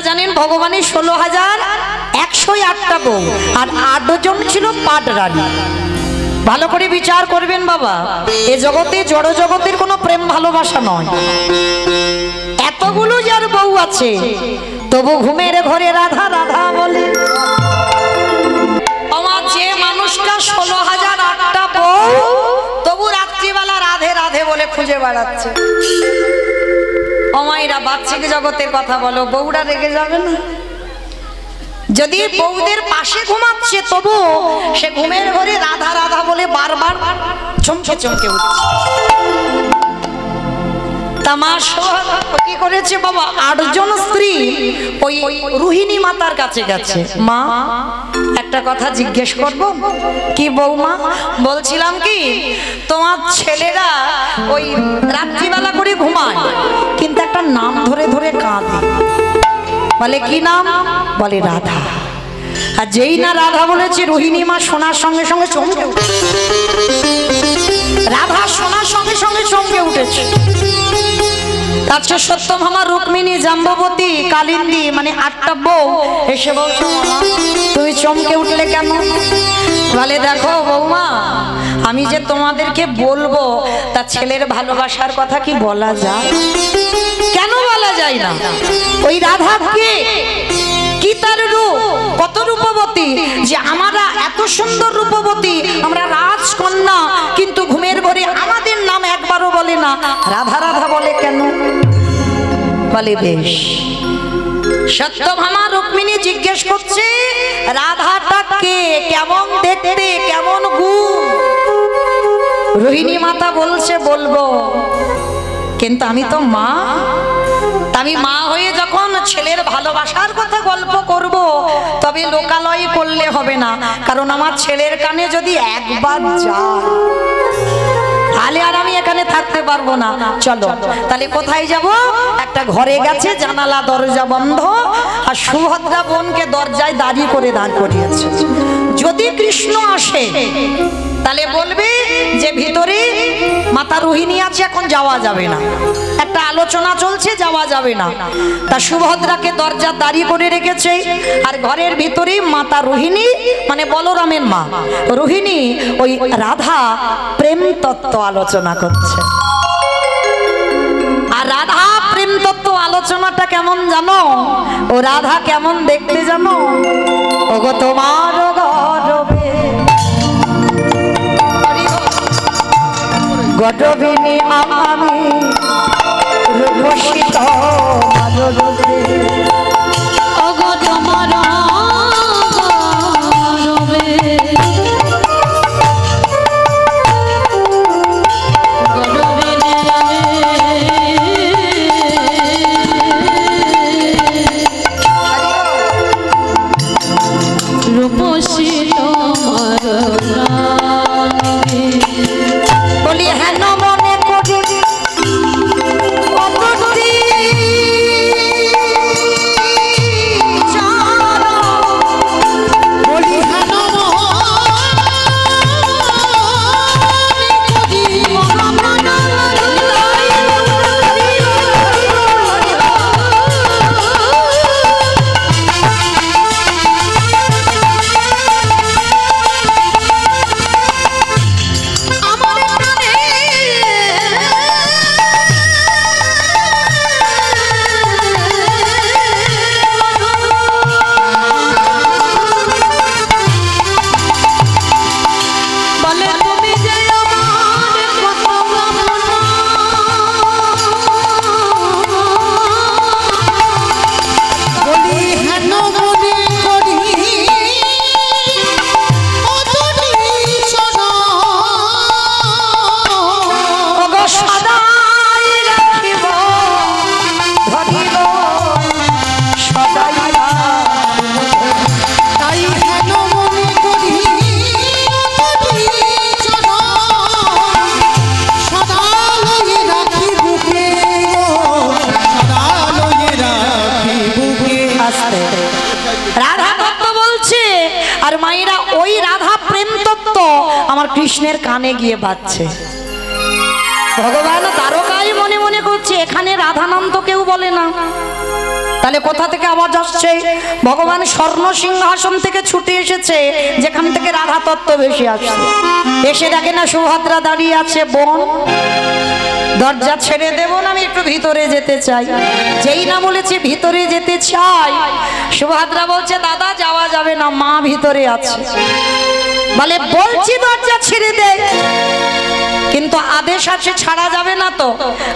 আপনারা জানেন ভগবানের 16,108টা বউ আর 8 জন ছিল পাট রানী। ভালো করে বিচার করবেন বাবা, এ জগতে জড় জগতের কোনো প্রেম ভালোবাসা নয়। এতগুলো যার বউ আছে তবু ঘুমের ঘরে রাধা রাধা বলে। আমার যে মানুষটা 16,008টা বউ তবু রাত্রিবেলা রাধে রাধে বলে খুঁজে বেড়াচ্ছে। অমাইরা বাচ্চিক জগতের কথা বলো, বউরা রেগে যাবে না? যদি বউদের পাশে ঘুমাচ্ছে তবু সে ঘুমের ঘরে রাধা রাধা বলে বারবার চমকে চমকে উঠছে। কি করেছে বাবা, 8 জন স্ত্রী ওই রোহিণী মাতার কাছে গেছে। মা একটা কথা জিজ্ঞেস করব? কি বৌমা? বলছিলাম কি তোমার ছেলেরা ওই রাত্রিবেলা করে ঘুমায় কিন্তু একটা নাম ধরে ধরে কাঁদে। বলে কি নাম? বলে রাধা। আর যেই না রাধা বলেছে রোহিণী মা শোনার সঙ্গে সঙ্গে চমকে উঠেছে। রাধা শোনার সঙ্গে সঙ্গে চমকে উঠেছে। তারপর সত্যভামা, রুক্মিণী, জাম্ববতী, কালিন্দী মানে 8টা বউ এসে বলছো তুমি চমকে উঠলে কেন? বলে দেখো বৌমা, আমি যে তোমাদেরকে বলবো তা ছেলের ভালোবাসার কথা কি বলা যায়? কেন বলা যায় না? ওই রাধা কে, কি তার রূপ, কত রূপবতী যে আমরা এত সুন্দর রূপবতী, আমরা রাজকন্যা, কিন্তু ঘুমের ঘরে আমাদের নাম একবারও বলে না, রাধা রাধা বলে কেন? বলে বেশ। সত্যভামা রুক্মিণী জিজ্ঞেস করছে রাধাটা কে, কেমন দেখতে, কেমন গুণ? রোহিণী মাতা বলছে বলবো, কিন্তু আমি তো মা, আমি মা হয়ে যখন ছেলের ভালোবাসার কথা গল্প করব তবে লোকালয় করলে হবে না, কারণ আমার ছেলের কানে যদি একবার যায় তাহলে আর আমি এখানে থাকতে পারবো না। চলো তাহলে কোথায় যাব? একটা ঘরে গেছে, জানালা দরজা বন্ধ, আর সুভদ্রা বোনকে দরজায় দাঁড়িয়ে করে দাঁড় করিয়েছে। যদি কৃষ্ণ আসে তাহলে বলবে যে ভিতরে মাতা রোহিণী আছে, এখন যাওয়া যাবে না, একটা আলোচনা চলছে, যাওয়া যাবে না। তা সুভদ্রাকে দরজা দাঁড়িয়ে করে রেখেছে, আর ঘরের ভিতরে মাতা রোহিণী মানে বলরামের মা রোহিণী ওই রাধা প্রেম তত্ত্ব আলোচনা করছে। আর রাধা প্রেম তত্ত্ব আলোচনাটা কেমন জানো? ও রাধা কেমন দেখতে জানো? ওগো তোমার গর্বে গডবিনী আমি রূপসিত মাধবী, ওগো তোমার গর্বে গডবিনী রূপসিত মাধবী। বলি হ্যাঁ মনে করি কৃষ্ণের কানে গিয়ে বাজছে। ভগবান তারকাই মনে মনে করছে এখানে রাধা নাম তো কেউ বলে না, তা তাহলে কোথা থেকে আওয়াজ আসছে? ভগবান স্বর্ণ সিংহাসন থেকে ছুটে এসেছে, যেখান থেকে রাধা তত্ত্ব বেশি আসছে। এসে দেখে না সুভদ্রা দাঁড়িয়ে আছে। বোন, দরজা ছেড়ে দেব না, আমি একটু ভিতরে যেতে চাই। যেই না বলেছে ভিতরে যেতে চাই, সুভদ্রা বলছে দাদা যাওয়া যাবে না, মা ভিতরে আছে। বলে বলছি দরজা ছেড়ে দে, কিন্তু আদেশ আছে ছাড়া যাবে না তো।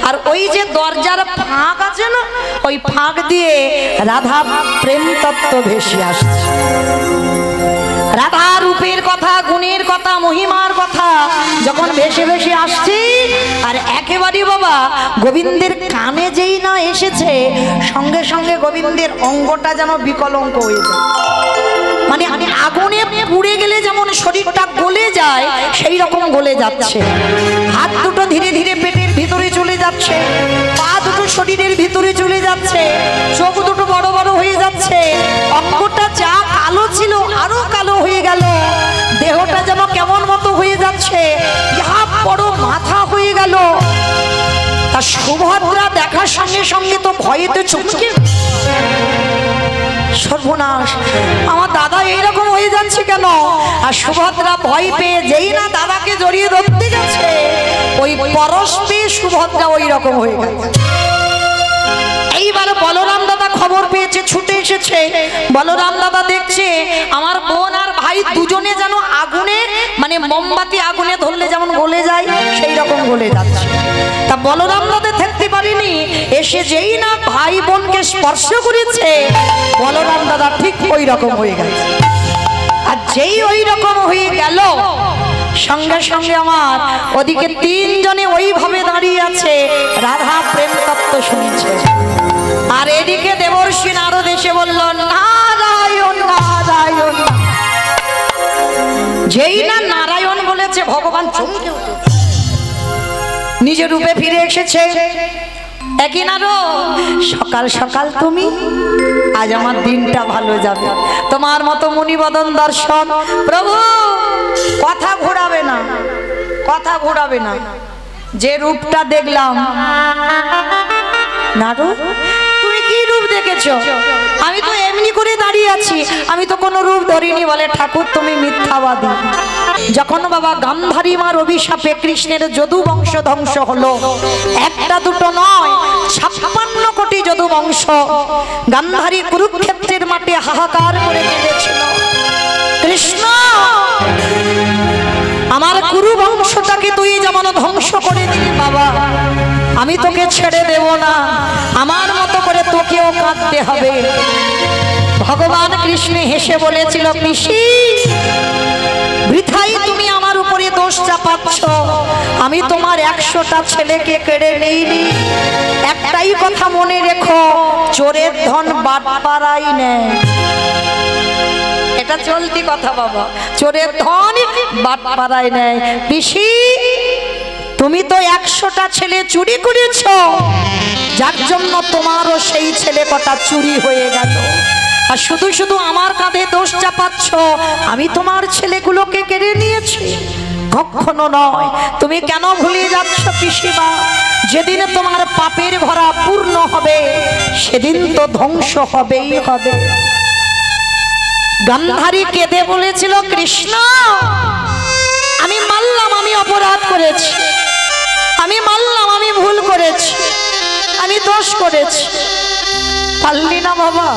আর ওই যে দরজার ফাঁক আছে না, ওই ফাঁক দিয়ে রাধা প্রেম তত্ত্ব ভেসে আসছে। রাধা রূপের কথা, গুণের কথা, মহিমার কথা যখন ভেসে ভেসে আসছে, আর একেবারে বাবা গোবিন্দের কানে যেই না এসেছে, সঙ্গে সঙ্গে গোবিন্দের অঙ্গটা যেন বিকলঙ্ক হয়ে যায়। মানে আগুনে পুড়ে গেলে যেমন শরীরটা গলে যায়, সেই রকম গলে যাচ্ছে। হাত দুটো ধীরে ধীরে পেটের ভিতরে চলে যাচ্ছে, পা দুটো শরীরের ভিতরে চলে যাচ্ছে, চোখ দুটো বড় বড় হয়ে যাচ্ছে, অঙ্গটা যা কালো ছিল আরো কালো হয়ে গেল, দেহটা যেন কেমন মতো হয়ে যাচ্ছে, ইহা বড় মাথা হয়ে গেল। তা সুভদ্রা দেখার সঙ্গে সঙ্গে তো ভয়েতে চমকে, সর্বনাশ, আমার দাদা এইরকম হয়ে যাচ্ছে কেন? আর সুভদ্রা ভয় পেয়ে যেই না দাদাকে জড়িয়ে ধরতে গেছে, ওই পরশ পেয়ে সুভদ্রা ওই রকম হয়ে গেছে। এইবার বলরাম দাদা খবর পেয়েছে, ছুটে এসেছে। বলরাম দাদা দেখছে আমার বোন আর ভাই দুজনে যেন আগুনে, মানে মোমবাতি আগুনে ধরলে যেমন গলে যায়, সেই রকম গলে যাচ্ছে। তা বলরাম দাদা থাকতে পারেনি, এসে যেই না ভাই বোনকে স্পর্শ করেছে, বলরাম দাদা ঠিক ওই রকম হয়ে গেছে। আর যেই ওই রকম হয়ে গেল, সঙ্গে সঙ্গে আমার ওদিকে তিনজনে ওইভাবে দাঁড়িয়ে আছে, রাধা প্রেম তত্ত্ব শুনেছে। আর এদিকে দেবর্ষি নারদ এসে বলল নারায়ণ নারায়ণ। যেই না নারায়ণ বলেছে, ভগবান চমকে উঠেছে, নিজের রূপে ফিরে এসেছে। একই নারদ, সকাল সকাল তুমি, আজ আমার দিনটা ভালো যাবে, তোমার মতো মুনিবদন দর্শন। প্রভু কথা ঘোরাবে না, কথা ঘোরাবে না, যে রূপটা দেখলাম। নারদ তুমি কি রূপ দেখেছো? আমি তো এমনি করে দাঁড়িয়ে আছি, আমি তো কোনো রূপ ধরিনি। বলে ঠাকুর তুমি মিথ্যাবাদী। যখন বাবা গান্ধারী মার অভিশাপে কৃষ্ণের যদু বংশ ধ্বংস হলো, একটা দুটো নয়, 56 কোটি যদু বংশ গান্ধারী কুরুক্ষেত্রের মাঠে হাহাকার করে কেঁদেছিল, কৃষ্ণ আমার কুরু বংশটাকে তুই যেমন ধ্বংস করে দিলি বাবা, আমি তোকে ছেড়ে দেব না, আমার মতো করে তোকেও কাঁদতে হবে। ভগবান কৃষ্ণ হেসে বলেছিল, পিসি বৃথাই তুমি আমার উপরে দোষ চাপাচ্ছ, আমি তোমার 100টা ছেলেকে কেড়ে নেইনি। একটাই কথা মনে রেখো, চোরের ধন বাটপাড়াই নেয়। এটা চলতি কথা বাবা, চোরের ধন বাটপাড়াই নেয়। পিসি তুমি তো 100টা ছেলে চুরি করেছ, যার জন্য তোমারও সেই ছেলে কটা চুরি হয়ে গেল। আর শুধু শুধু আমার কাঁধে দোষ চাপাচ্ছ, আমি তোমার ছেলেগুলোকে কেড়ে নিয়েছি। কখনো নয়। তুমি কেন ভুলে যাচ্ছ পিসিমা? যেদিন তোমার পাপের ভরা পূর্ণ হবে, সেদিন তো ধ্বংস হবেই হবে। গান্ধারী কেঁদে বলেছিল, কৃষ্ণ আমি মানলাম আমি অপরাধ করেছি, আমি মানলাম আমি ভুল করেছি, আমি দোষ করেছি। পারলি না বাবা?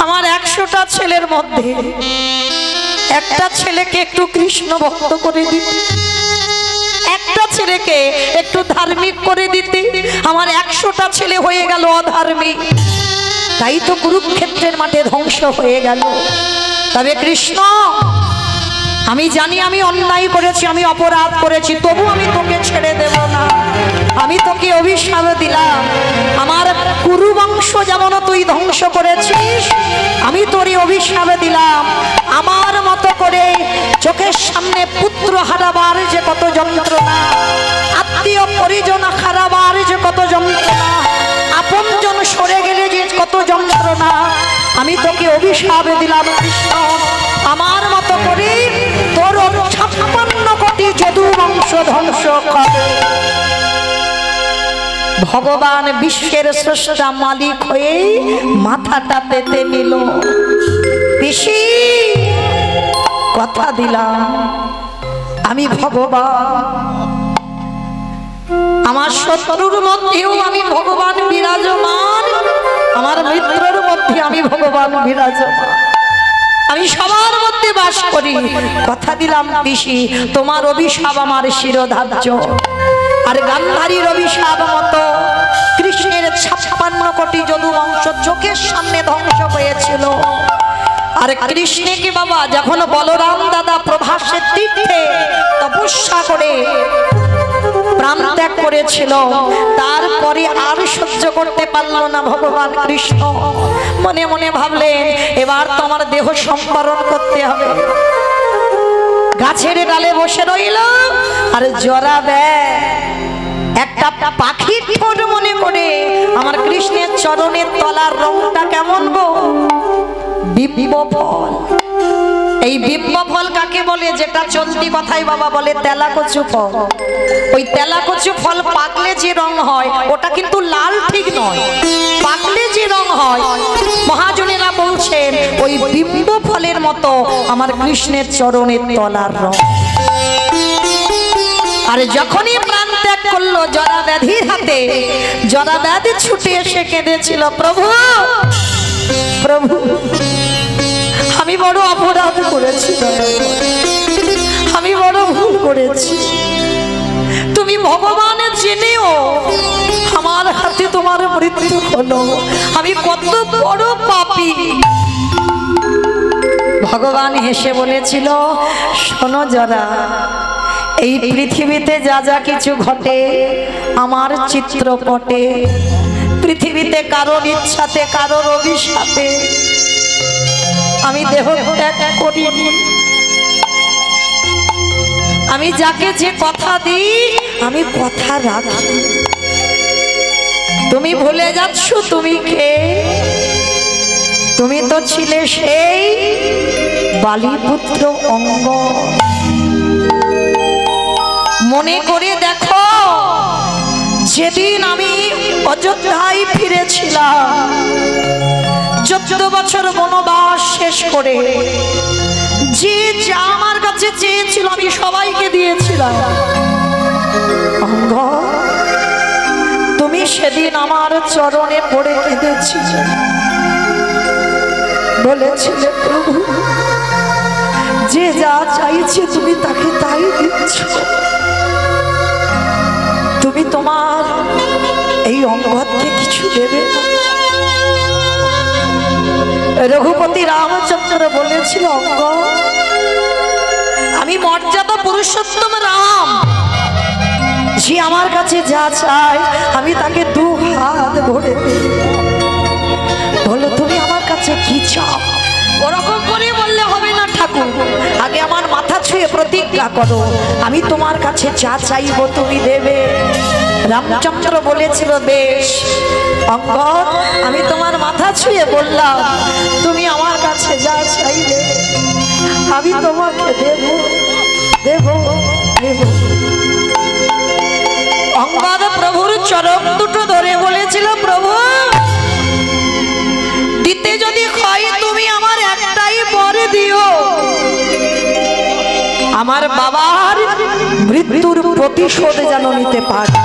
আমার 100টা ছেলের মধ্যে একটা ছেলেকে একটু কৃষ্ণ ভক্ত করে দিতে, একটা ছেলেকে একটু ধার্মিক করে দিতে। আমার 100টা ছেলে হয়ে গেল অধার্মিক, তাই তো কুরুক্ষেত্রের মাঠে ধ্বংস হয়ে গেল। তবে কৃষ্ণ আমি জানি আমি অন্যায় করেছি, আমি অপরাধ করেছি, তবু আমি তোকে ছেড়ে দেব না। আমি তোকে অভিশাপ দিলাম, আমার কুরু বংশ যেমন তুই ধ্বংস করেছিস, আমি তোরই অভিশাপ দিলাম। আমার মতো করে চোখের সামনে পুত্র হারাবার যে কত যন্ত্রণা, আত্মীয় পরিজন হারাবার যে কত যন্ত্রণা, আপনজন সরে গেলে যে কত যন্ত্রণা, আমি তোকে অভিশাপ দিলাম কৃষ্ণ। আমার মতো করে তোর 56 কোটি যদু বংশ ধ্বংস করে। ভগবান বিশ্বের স্রষ্টা মালিক হয়ে মাথাটা পেতে নিল। পিসি কথা দিলাম আমি ভগবান, আমার শত্রুর মধ্যেও আমি ভগবান বিরাজমান, আমার মিত্রের মধ্যে আমি ভগবান বিরাজমান, আমি সবার মধ্যে বাস করি। কথা দিলাম পিসি তোমার অভিশাপ আমার শিরোধার্য। আর গান্ধারীর অভিশাপ মতো কৃষ্ণের 56 কোটি যদু বংশ চোখের সামনে ধ্বংস হয়েছিল। আর কৃষ্ণকে বাবা যখন বলরাম দাদা প্রভাসের তীর্থে তপস্যা করে প্রাণ ত্যাগ করেছিল, তারপরে আর সহ্য করতে পারল না ভগবান কৃষ্ণ। মনে মনে ভাবলেন এবার তোমার দেহ সম্বরণ করতে হবে। গাছের ডালে বসে রইল আর জরা দেয় একটা পাখির ঠোঁট মনে করে আমার কৃষ্ণের চরণের তলার রংটা কেমন গো, বিপ্লব ফল। এই বিপ্লব ফল কাকে বলে? যেটা চলতি কথাই বাবা বলে তেলাকচু ফল। ওই তেলাকচু ফল পাকলে যে রং হয় ওটা কিন্তু লাল ঠিক নয়, পাকলে যে রং হয় মহাজনেরা বলছেন ওই বিপ্লব ফলের মতো আমার কৃষ্ণের চরণের তলার রং। আর যখনই প্রাণ ত্যাগ করলো জরা ব্যাধির হাতে, জরা ব্যাধি ছুটে এসে কেঁদেছিল, প্রভু প্রভু আমি বড় অপরাধ করেছি, আমি বড় ভুল করেছি, তুমি ভগবানের জেনেও আমার হাতে তোমার মৃত্যু হলো, আমি কত বড় পাপী। ভগবান হেসে বলেছিল, শোনো জরা, এই পৃথিবীতে যা যা কিছু ঘটে আমার চিত্রপটে, পৃথিবীতে কারোর ইচ্ছাতে কারোর অভিশাপে আমি দেহ ত্যাগ করিনি। আমি যাকে যে কথা দিই আমি কথা রাখি। তুমি ভুলে যাচ্ছ তুমি কে? তুমি তো ছিলে সেই বালিপুত্র অঙ্গ। মনে করে দেখো, যেদিন আমি অযোধ্যায় ফিরেছিলাম 14 বছর বনবাস শেষ করে, যে যা আমার কাছে চেয়েছিল আমি সবাইকে দিয়েছিলাম। অঙ্গ, তুমি সেদিন আমার চরণে পড়ে কেঁদেছিলে, বলেছিলে প্রভু যে যা চাইছে তুমি তাকে তাই দিচ্ছ, তুমি তোমার এই অঙ্গকে কিছু দেবে। রঘুপতি রামচন্দ্র বলেছিল, অঙ্গ আমি মর্যাদা পুরুষোত্তম রাম, যে আমার কাছে যা চায় আমি তাকে 2 হাত ভরে দিই। বলো তুমি আমার কাছে কি চাও? ওরকম করে বললে হবে না ঠাকুর, আগে আমার মাথা ছুঁয়ে প্রতিজ্ঞা করো, আমি তোমার কাছে যা চাইবো তুমি দেবে। রামচন্দ্র বলেছিল, বেশ অঙ্গদ, আমি তোমার মাথা ছুঁয়ে বললাম তুমি আমার কাছে যা চাইবে আমি তোমাকে দেব দেব দেব। অঙ্গদ প্রভুর চরণ দুটো ধরে বলেছিল, প্রভু দিতে যদি হয় তুমি আমার একটাই বর দিও, আমার বাবার মৃত্যুর প্রতিশোধ যেন নিতে পারি।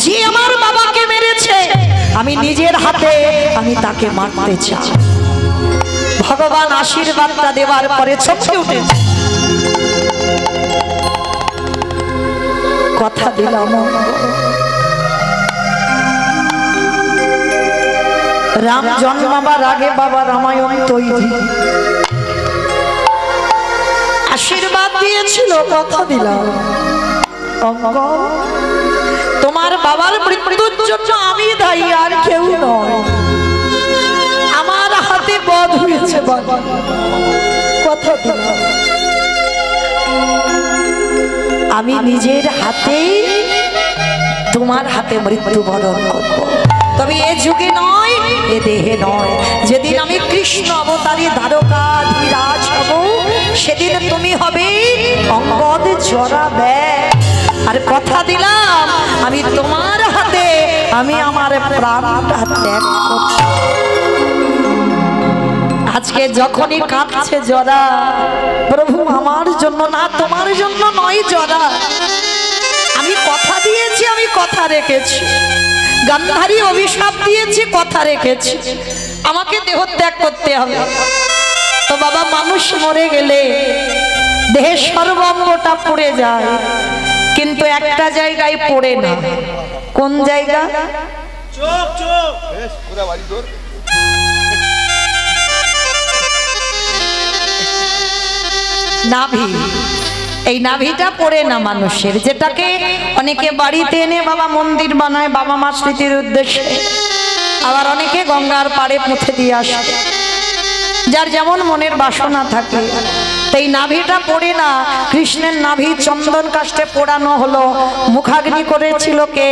যে আমার বাবাকে মেরেছে আমি নিজের হাতে আমি তাকে মারতে চাই। ভগবান আশীর্বাদটা দেওয়ার পরে চমকে উঠেছে। কথা দিলাম রাম জন্মাবার আগে বাবা রামায়ণ তৈরি, আশীর্বাদ দিয়েছিল। কথা দিলাম অঙ্গ, তোমার বাবার মৃত্যুর জন্য আমি দায়ী, আর কেউ নয়। আমার হাতে বধ হয়েছে বাবা। কথা দিলাম আমি নিজের হাতেই তোমার হাতে মৃত্যুবরণ করব, তবে এ যুগে নয়, এ দেহে নয়। যেদিন আমি কৃষ্ণ অবতারী দ্বারকাধীরাজ হব, সেদিন তুমি হবে অঙ্গদ জরা ব্যাধ। আর কথা দিলাম আমি তোমার হাতে আমি আমার প্রাণটা ত্যাগ করছি। আজকে যখনই কাঁদছে জরা, প্রভু আমার জন্য না, তোমার জন্য নয় জরা, আমি কথা দিয়েছি, আমি কথা রেখেছি। গান্ধারী অভিশাপ দিয়েছি, কথা রেখেছি, আমাকে দেহ ত্যাগ করতে হবে। তো বাবা, মানুষ মরে গেলে দেহের সর্বাঙ্গটা পড়ে যায়, কিন্তু একটা জায়গায় পড়ে না। কোন জায়গা? চোখ। চোখ পুরো বাড়ি তোর। নাভি, এই নাভিটা পড়ে না মানুষের, যেটাকে অনেকে বাড়িতে এনে বাবা মন্দির বানায় বাবা মা স্মৃতির উদ্দেশ্যে, আবার অনেকে গঙ্গার পাড়ে পুঁতে দিয়ে আসে, যার যেমন মনের বাসনা থাকে। এই নাভিটা পড়ে না। কৃষ্ণের নাভি চন্দন কাষ্ঠে পোড়ানো হলো। মুখাগ্নি করেছিল কে?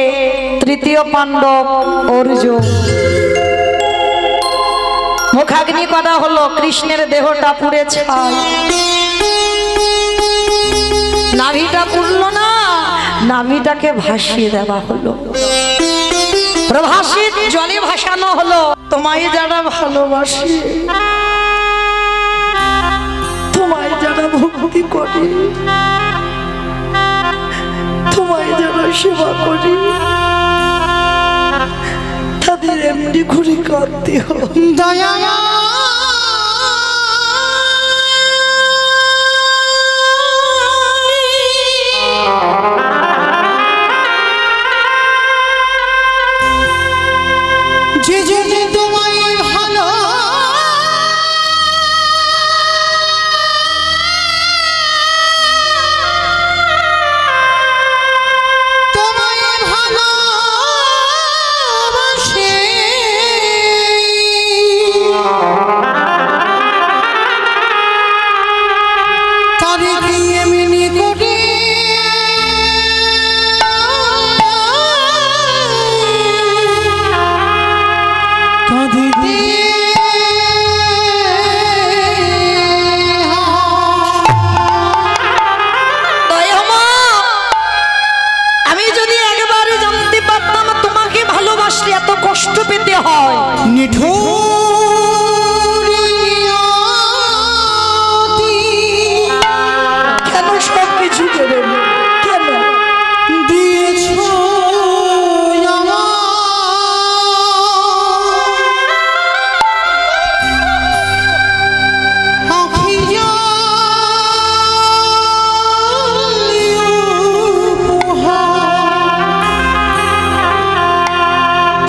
তৃতীয় পাণ্ডব অর্জুন। মুখাগ্নি করা হলো, কৃষ্ণের দেহটা পুড়ে ছাই। নাভিটা পুড়ল না, নাভিটাকে ভাসিয়ে দেওয়া হলো, প্রভাসিত জলে ভাসানো হলো। তোমায় যারা ভালোবাসে, তোমায় যারা ভক্তি করে, তোমায় যারা সেবা করে, তাদের এমনি ঘুরে কাঁদতে হয়। দয়া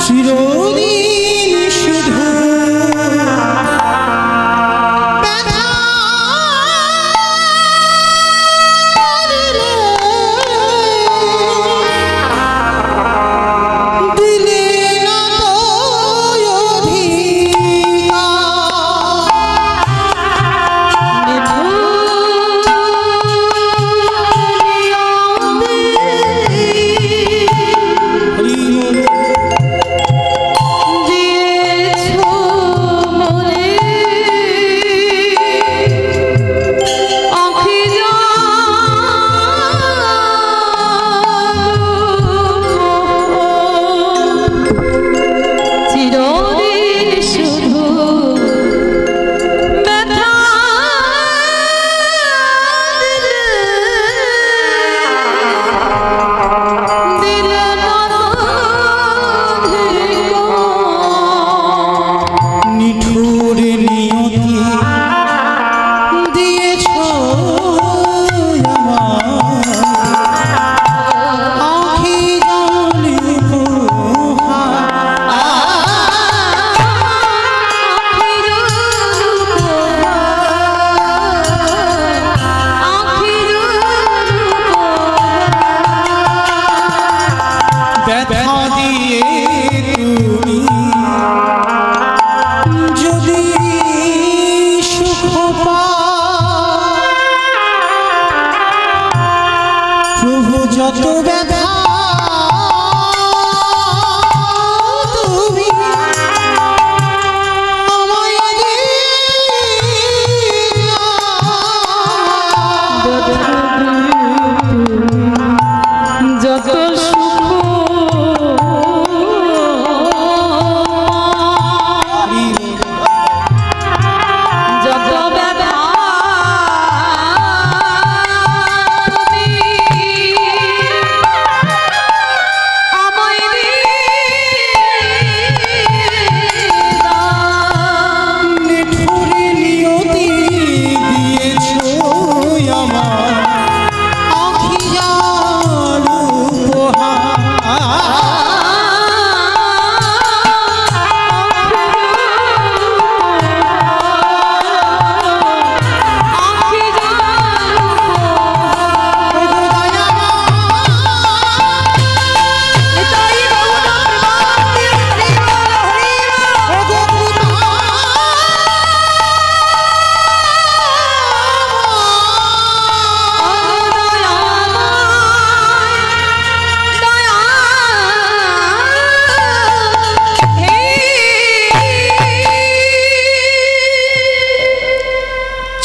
চিরদিন শুধু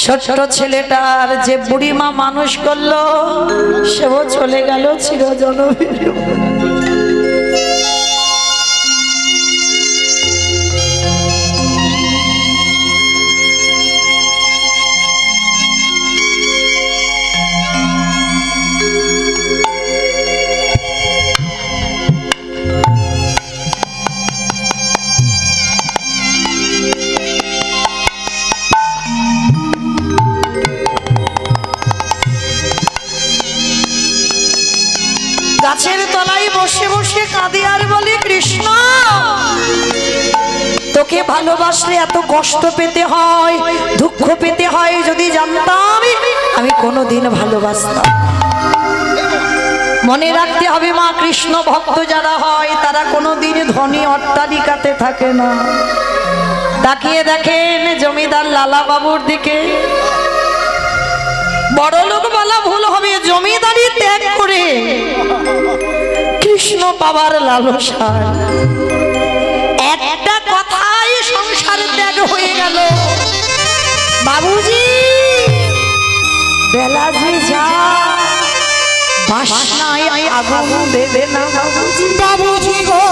ছোট্ট ছেলেটার যে বুড়িমা মানুষ করলো সেও চলে গেল চিরজনবীর। গাছের তলায় বসে বসে কাঁদি আর বলি, কৃষ্ণ তোকে ভালোবাসলে এত কষ্ট পেতে হয়, দুঃখ পেতে হয়, যদি জানতাম আমি কোনোদিন ভালোবাসতাম। মনে রাখতে হবে মা, কৃষ্ণ ভক্ত যারা হয় তারা কোনোদিন ধনী অট্টালিকাতে থাকে না। তাকিয়ে দেখেন জমিদার লালা বাবুর দিকে। বড় লোক বলা ভুল হবে, জমিদারি ত্যাগ করে কৃষ্ণ পাবার লালসায় একটা কথাই সংসারে ত্যাগ হয়ে গেল। বাবুজি বেলা যে যা, বাসনায় আগুন দেবে না বাবুজি। বাবুজি গো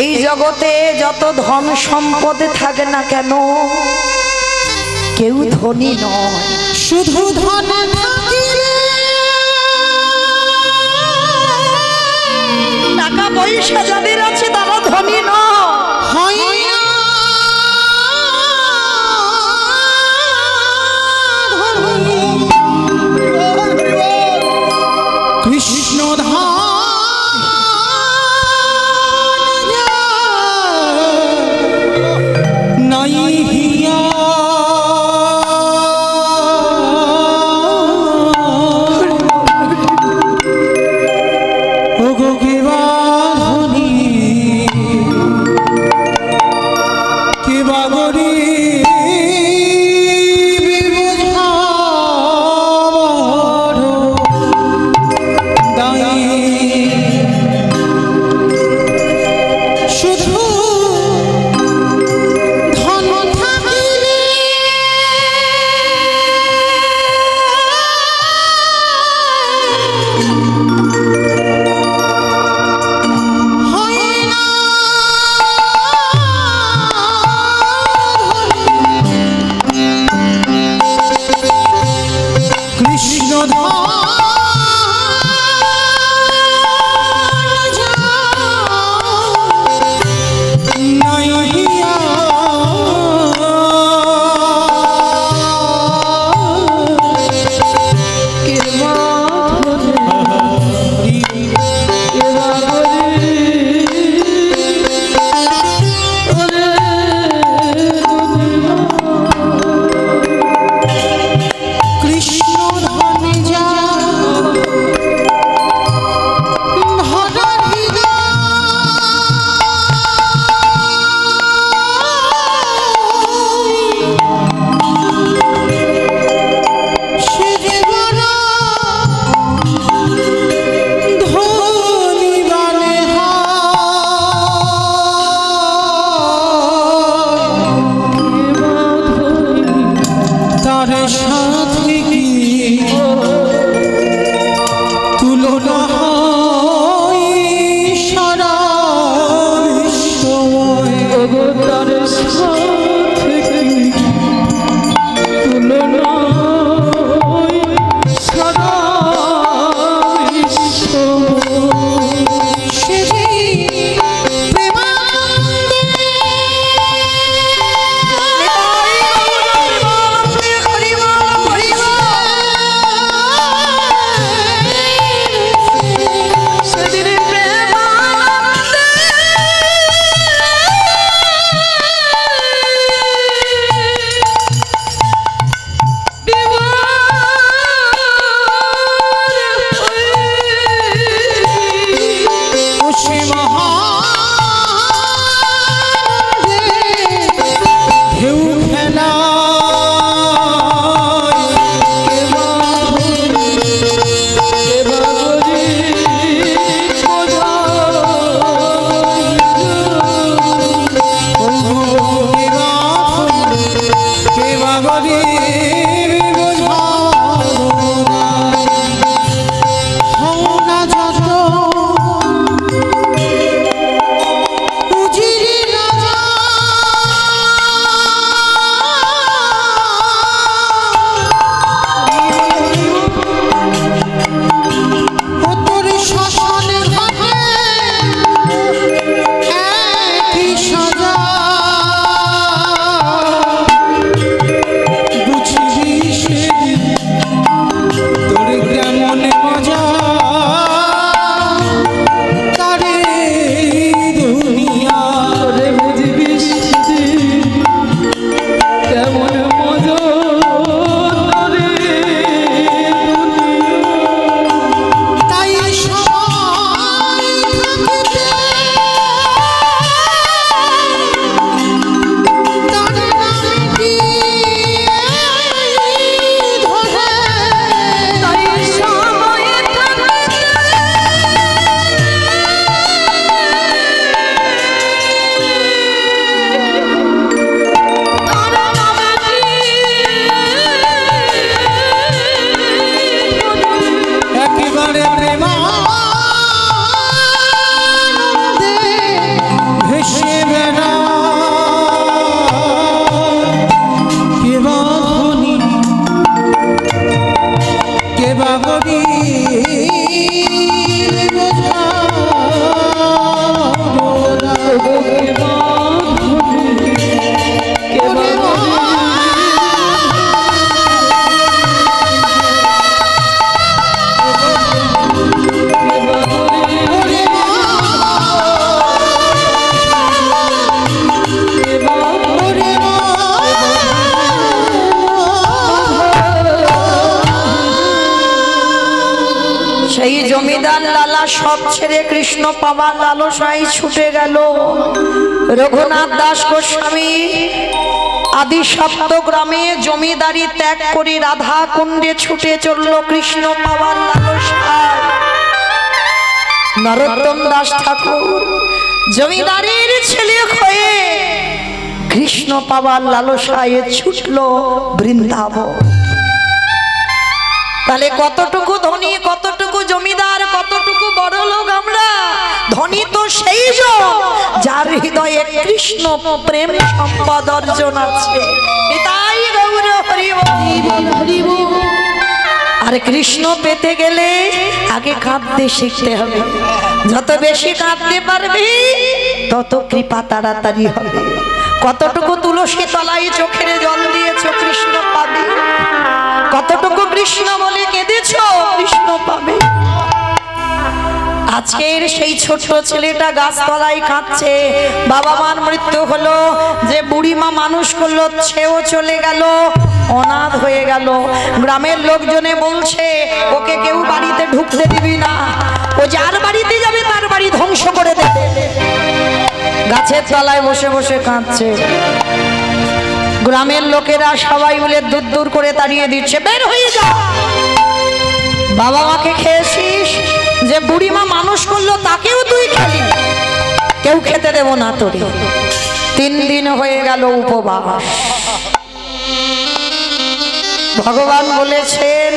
এই জগতে যত ধন সম্পদ থাকে না কেন কেউ ধনী নয়, শুধু ধন টাকা পয়সা যাদের আছে তারা ধনী নয়। কৃষ্ণ বসে মহানন্দে ঢেউ খেলা জমিদার লালা সব ছেড়ে কৃষ্ণ পাওয়ার লালসায় ছুটে গেল। রঘুনাথ দাস গোস্বামী আদি সপ্তগ্রামে জমিদারি ত্যাগ করে রাধা কুণ্ডে ছুটে চলল কৃষ্ণ পাওয়ার লালসায়। নরোত্তম দাস ঠাকুর জমিদারির ছেলে হয়ে কৃষ্ণ পাওয়ার লালসায় ছুটল বৃন্দাবন। তাহলে কতটুকু ধনী, কতটুকু জমিদার, কতটুকু বড় লোক আমরা? ধনী তো সেই যার হৃদয়ে কৃষ্ণ প্রেম সম্পদ অর্জন আছে। তাই গৌর হরি বল। আর কৃষ্ণ পেতে গেলে আগে কাঁদতে শিখতে হবে। যত বেশি কাঁদতে পারবি তত কৃপা তাড়াতাড়ি হবে। কতটুকু তুলসী তলায় চোখের জল দিয়েছ কৃষ্ণ পাবে, কতটুকু কৃষ্ণ বলে কেঁদেছ কৃষ্ণ পাবে। আজকের সেই ছোট্ট ছেলেটা গাছতলায় কাঁদছে, বাবা মার মৃত্যু হলো, যে বুড়িমা মানুষ করলো সেও চলে গেল, অনাথ হয়ে গেল। গ্রামের লোকজনে বলছে ওকে কেউ বাড়িতে ঢুকতে দিবি না, ও যার বাড়িতে যাবে তার বাড়ি ধ্বংস করে দেবে। গাছের তলায় বসে বসে কাঁদছে। গ্রামের লোকেরা সবাই মিলে দূর দূর করে তাড়িয়ে দিচ্ছে, বের হয়ে যা। বাবা মাকে খেয়েছিস, যে বুড়িমা মানুষ করলো তাকেও তুই খেলি, কেউ খেতে দেব না তোরে। 3 দিন হয়ে গেল উপবাস। ভগবান বলেছেন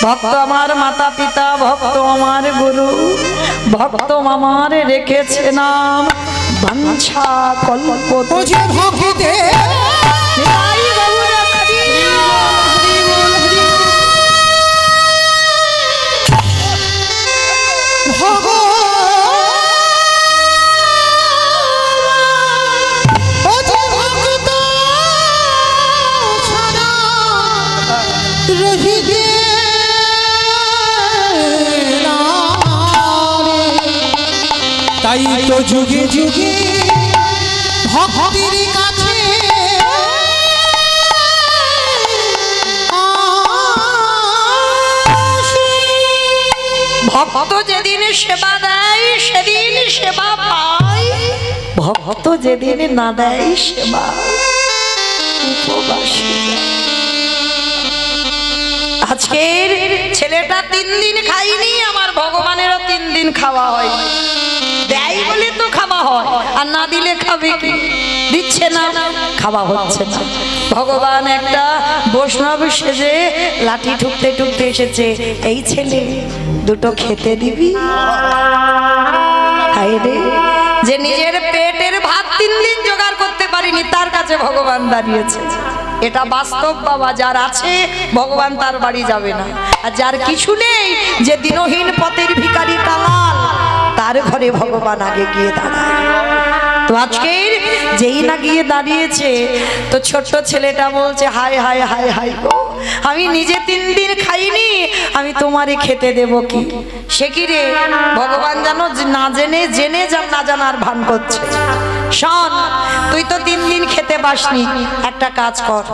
ভক্ত আমার মাতা পিতা, ভক্ত আমার গুরু, ভক্ত আমার রেখেছে নাম বাঞ্ছা কল্প। তাই তো যুগে যুগে ভক্তির কাছে ভক্ত যেদিন সেবা দেয় সেবা পাই, ভক্ত যেদিন না দেয় সেবা উপবাসী। আজকের ছেলেটা 3 দিন খাইনি, আমার ভগবানেরও 3 দিন খাওয়া হয়, দেয় বলে তো খাওয়া হয়, আর না দিলে খাবে কি? দিচ্ছে না, খাওয়া হচ্ছে না। ভগবান একটা বৈষ্ণব সেজে লাঠি ঠুকতে ঠুকতে এসেছে, এই ছেলে দুটো খেতে দিবি? হায় রে, যে নিজের পেটের ভাত 3 দিন জোগাড় করতে পারিনি, তার কাছে ভগবান দাঁড়িয়েছে। এটা বাস্তব বাবা, যার আছে ভগবান তার বাড়ি যাবে না, আর যার কিছু নেই, যে দিনহীন পথের ভিখারি কাঙাল, তার ঘরে ভগবান আগে গিয়ে দাঁড়ায়। তো আজকের যেই না গিয়ে দাঁড়িয়েছে, তো ছোট্ট ছেলেটা বলছে, হায় হায় হায় হায় গো, আমি নিজে 3 দিন খাইনি, আমি তোমারে খেতে দেব কি? সে কি রে, ভগবান জানো না জেনে জেনে না জানার ভান করছে। শোন, তুই তো 3 দিন খেতে পাসনি, একটা কাজ কর,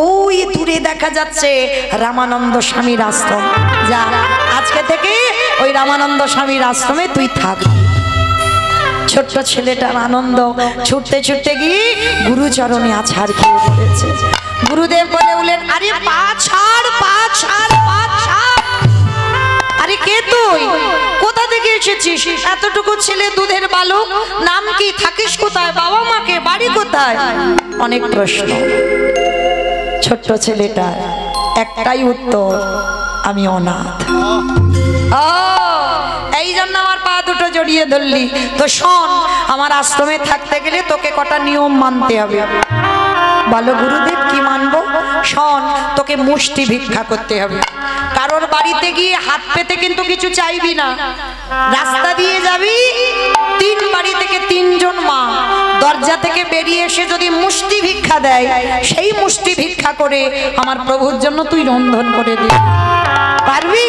ওই দূরে দেখা যাচ্ছে রামানন্দ স্বামীর আশ্রম, যা আজকে থেকে ওই রামানন্দ স্বামীর আশ্রমে তুই থাকবি। ছোট্ট ছেলেটার আনন্দ, ছুটতে ছুটতে গিয়ে গুরুচরণে আছাড় খেয়ে পড়েছে। গুরুদেব বলে উঠলেন, আরে পা ছাড়, পা ছাড়, পা ছাড়। আরে কে তুই? কোথা থেকে এসেছিস? এতটুকু ছেলে, দুধের বালক, নাম কি? থাকিস কোথায়? বাবা মাকে, বাড়ি কোথায়? অনেক প্রশ্ন। ছোট্ট ছেলেটার একটাই উত্তর, আমি অনাথ। এই জন্য আমার পা দুটো জড়িয়ে ধরলি। তো শোন, আমার আশ্রমে থাকতে গেলে তোকে কটা নিয়ম মানতে হবে। বলো গুরুদেব, কি মানবো? শোন, তোকে মুষ্টি ভিক্ষা করতে হবে। কারোর বাড়িতে গিয়ে হাত পেতে কিন্তু কিছু চাইবি না। রাস্তা দিয়ে যাবি, 3 বাড়ি থেকে 3 জন মা দরজা থেকে বেরিয়ে এসে যদি মুষ্টি ভিক্ষা দেয়, সেই মুষ্টি ভিক্ষা করে আমার প্রভুর জন্য তুই রন্ধন করে দিবি। পারবি?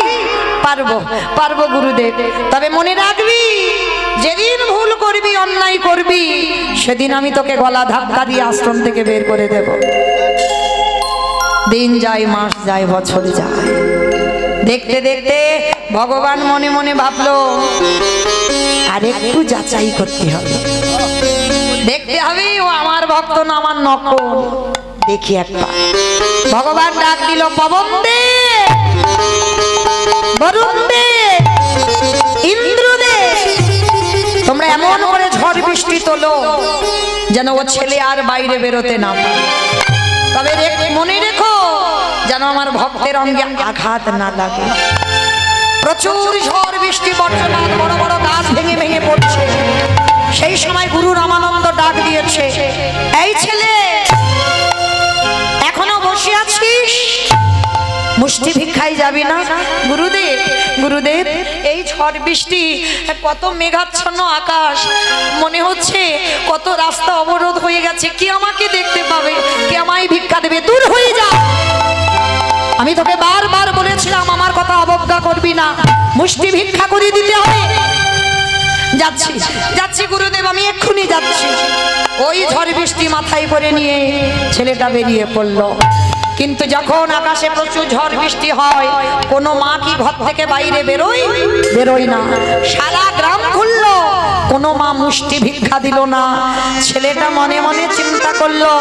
পারবো, পারবো গুরুদেব। তবে মনে রাখবি, যেদিন ভুল করবি, অন্যায় করবি, সেদিন আমি তোকে গলা ধাক্কা দিয়ে আশ্রম থেকে বের করে দেব। দিন যায়, মাস যায়, বছর যায়, দেখতে দেখতে ভগবান মনে মনে ভাবলো, আর একটু যাচাই করতে হবে, দেখতে হবে ও আমার ভক্ত না আমার নকল। দেখি একবার। ভগবান ডাক দিল, পবন দে, বরুণ দে, ইন্দ্র দে, তোমরা এমন করে ঝড় বৃষ্টি তোলো যেন ও ছেলে আর বাইরে বেরোতে না পারে। তবে মনে রেখো, যেন আমার ভক্তের অঙ্গে আঘাত না লাগে। প্রচুর ঝড় বৃষ্টি, বর্ষণার বড় বড় গাছ ভেঙে ভেঙে পড়ছে। সেই সময় গুরু রামানন্দ ডাক দিয়েছে, এই ছেলে, এখনো বসে আছিস? মুষ্টি ভিক্ষায় যাবি না? গুরুদেব, গুরুদেব, এই ঝড় বৃষ্টি, কত মেঘাচ্ছন্ন আকাশ, মনে হচ্ছে কত রাস্তা অবরোধ হয়ে গেছে, কে আমাকে দেখতে পাবে, কে আমায় ভিক্ষা দেবে? দূর হয়ে যা। আমি তোকে বারবার বলেছিলাম আমার কথা অবজ্ঞা করবি না, মুষ্টি ভিক্ষা করে দিতে হবে। যাচ্ছি, যাচ্ছি গুরুদেব, আমি এক্ষুনি যাচ্ছি। ওই ঝড় বৃষ্টি মাথায় করে নিয়ে ছেলেটা বেরিয়ে পড়ল। কিন্তু যখন আকাশে প্রচুর ঝড় বৃষ্টি হয়, কোনো মা কি ঘর থেকে বাইরে বেরোয় না। সারা গ্রাম ঘুরলো, কোনো মা মুষ্টি ভিক্ষা দিল না। ছেলেটা মনে মনে চিন্তা করলো,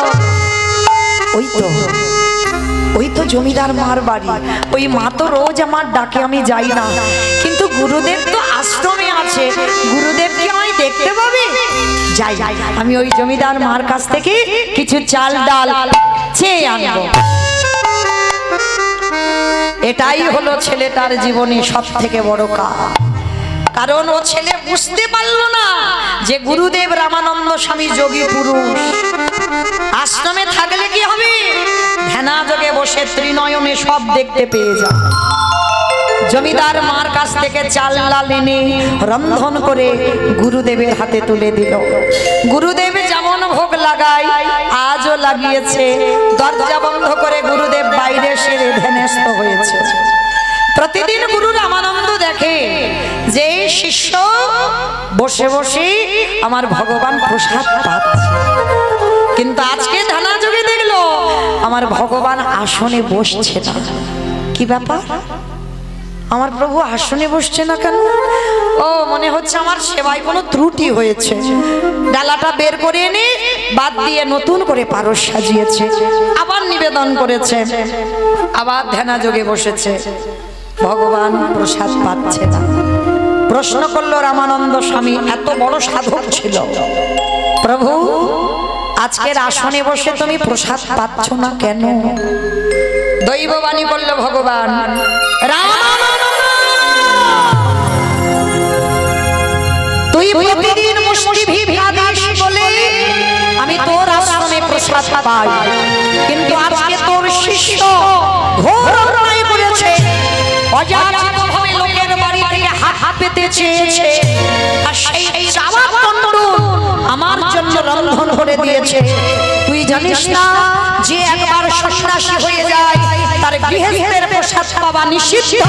ওই তো জমিদার মার বাড়ি, ওই মা তো রোজ আমার ডাকে, আমি যাই না, কিন্তু গুরুদেব তো আশ্রমে আছে, গুরুদেব কি আমায় দেখতে পাবে? যাই, আমি ওই জমিদার মার কাছ থেকে কিছু চাল ডাল চেয়ে আনবো। এটাই হলো ছেলেটার জীবনে সব থেকে বড় কাজ। কারণ ও ছেলে বুঝতে পারলো না যে গুরুদেব রামানন্দ স্বামী যোগী পুরুষ। আশ্রমে থাকলে কি হবে? ধ্যানা যোগে বসে ত্রিনয়নে সব দেখতে পেয়ে যায়। জমিদার মার কাছ থেকে চাল ডাল এনে রন্ধন করে গুরুদেবের হাতে তুলে দিল। গুরুদেব যেমন ভোগ লাগায় আজও লাগিয়েছে। দরজা বন্ধ করে গুরুদেব বাইরে সেরে ধ্যানস্থ হয়েছে। প্রতিদিন গুরু রামানন্দ দেখে যে শিষ্য বসে বসে আমার ভগবান প্রসাদ পাচ্ছে, কিন্তু আজকে ধ্যানা যোগে দেখলো আমার ভগবান আসনে বসছে না। কি ব্যাপার? আমার প্রভু আসনে বসছে না কেন? ও মনে হচ্ছে আমার সেবায় কোনো ত্রুটি হয়েছে। ডালাটা বের করে এনে বাদ দিয়ে নতুন করে পারস সাজিয়েছে, আবার নিবেদন করেছে, আবার ধ্যানাযোগে বসেছে। ভগবান প্রসাদ পাচ্ছে না। প্রশ্ন করলো রামানন্দ স্বামী, এত বড় সাধক ছিল, প্রভু আজকের আসনে বসে তুমি প্রসাদ পাচ্ছ না কেন? দৈববাণী করল ভগবান, তুই প্রতিদিন মুষ্টি ভিক্ষা দিস বলে আমি তোর আশ্রমে প্রসাদ পাই, কিন্তু আজকে তোর শিষ্য ঘোর অন্যায় করেছে। অযাচিতভাবে লোকের বাড়ি থেকে হাত পেতে চেয়েছে, আর সেই চাওয়ার দণ্ড আমার জন্য রন্ধন করে দিয়েছে। তুই জানিস না যে একবার সন্ন্যাসী হয়ে যায় তার গৃহস্থের প্রসাদ পাওয়া নিষিদ্ধ?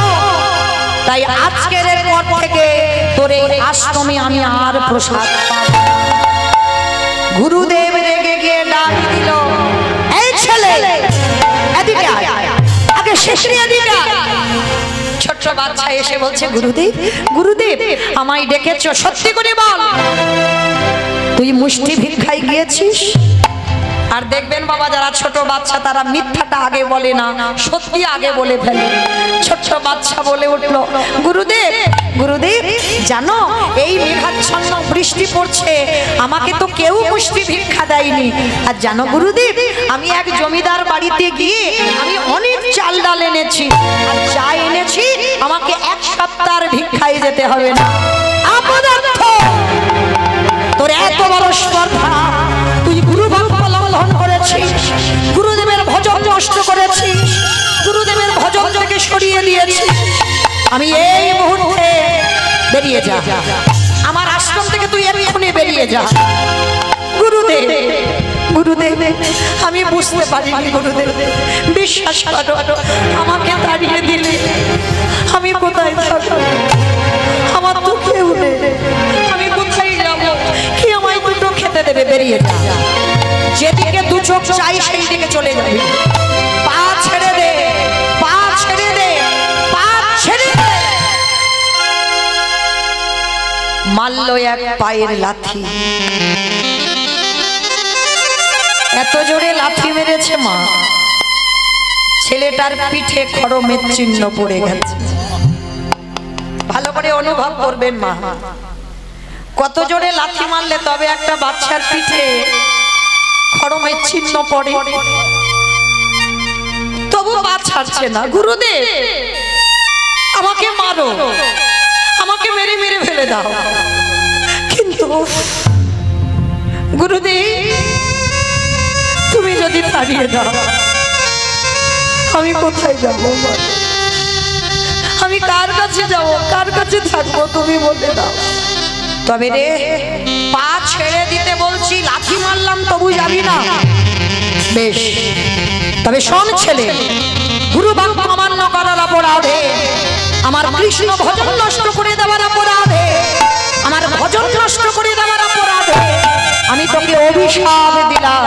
তাই আজকের পর থেকে তোর এই আশ্রমে আমি আর প্রসাদ পাব। গুরুদেব রেগে গিয়ে ডাক দিল, এই ছেলে এদিকে আয়, আগে শেষ এদিকে আয়। ছোট্ট বাচ্চা এসে বলছে, গুরুদেব গুরুদেব আমায় ডেকেছো, সত্যি করে বল তুই মুষ্টি ভিক্ষায় গিয়েছিস? আর দেখবেন বাবা, যারা ছোট বাচ্চা তারা মিথ্যাটা আগে বলে না, সত্যি আগে বলে ফেলে। ছোট্ট বাচ্চা বলে উঠলো, গুরুদেব গুরুদেব জানো এই মেঘাচ্ছন্ন বৃষ্টি পড়ছে, আমাকে তো কেউ মুষ্টি ভিক্ষা দেয়নি। আর জানো গুরুদেব, আমি এক জমিদার বাড়িতে গিয়ে আমি অনেক চাল ডাল এনেছি, আর যা এনেছি আমাকে এক সপ্তাহের ভিক্ষায় যেতে হবে না। অপদার্থ, তোর এত বড় স্পর্ধা, তুই গুরু বাক্য লঙ্ঘন করেছিস, গুরুদেবের ভজন নষ্ট করেছিস, গুরুদেবের ভজন থেকে সরিয়ে দিয়েছিস। আমি এই মুহূর্তে বেরিয়ে যা, আমার আশ্রম থেকে তুই এক্ষুনি বেরিয়ে যা। গুরুদেব গুরুদেব আমি বুঝতে পারিনি গুরুদেব, বিশ্বাস করো আমাকে তাড়িয়ে দিলে আমি কোথায় থাকবো? আমার তো কেউ নেই, আমি কোথায় যাবো? কি আমায় দুটো খেতে দেবে? বেরিয়ে যা, যেদিকে দু চোখ চাই সেই দিকে চলে যাবে। পা ছেড়ে দে, পা ছেড়ে দে, পা ছেড়ে দে। মারল এক পায়ের লাথি, এত জোরে লাথি মেরেছে মা, ছেলেটার পিঠে খড়মের চিহ্ন পড়ে গেছে। ভালো করে অনুভব করবেন মা, কত জোরে লাথি মারলে তবে একটা বাচ্চার পিঠে খড়মের চিহ্ন পড়ে, তবু পা ছাড়ছে না। গুরুদেব আমাকে মারো, আমাকে মেরে মেরে ফেলে দাও, কিন্তু গুরুদেব তুমি যদি তাড়িয়ে দাও আমি কোথায় যাব? আমি কার কাছে যাব, কার কাছে থাকবো? তুমি বলে দাও। তবে রে, পা ছেড়ে দিতে বলছি, লাথি মারলাম তবু যাবি না? বেশ, তবে শোন ছেলে, গুরু বাক্য অমান্য করার অপরাধে, আমার কৃষ্ণ ভজন নষ্ট করে দেওয়ার অপরাধে, আমার ভজন নষ্ট করে দেওয়ার অপরাধে আমি তোকে অভিশাপ দিলাম।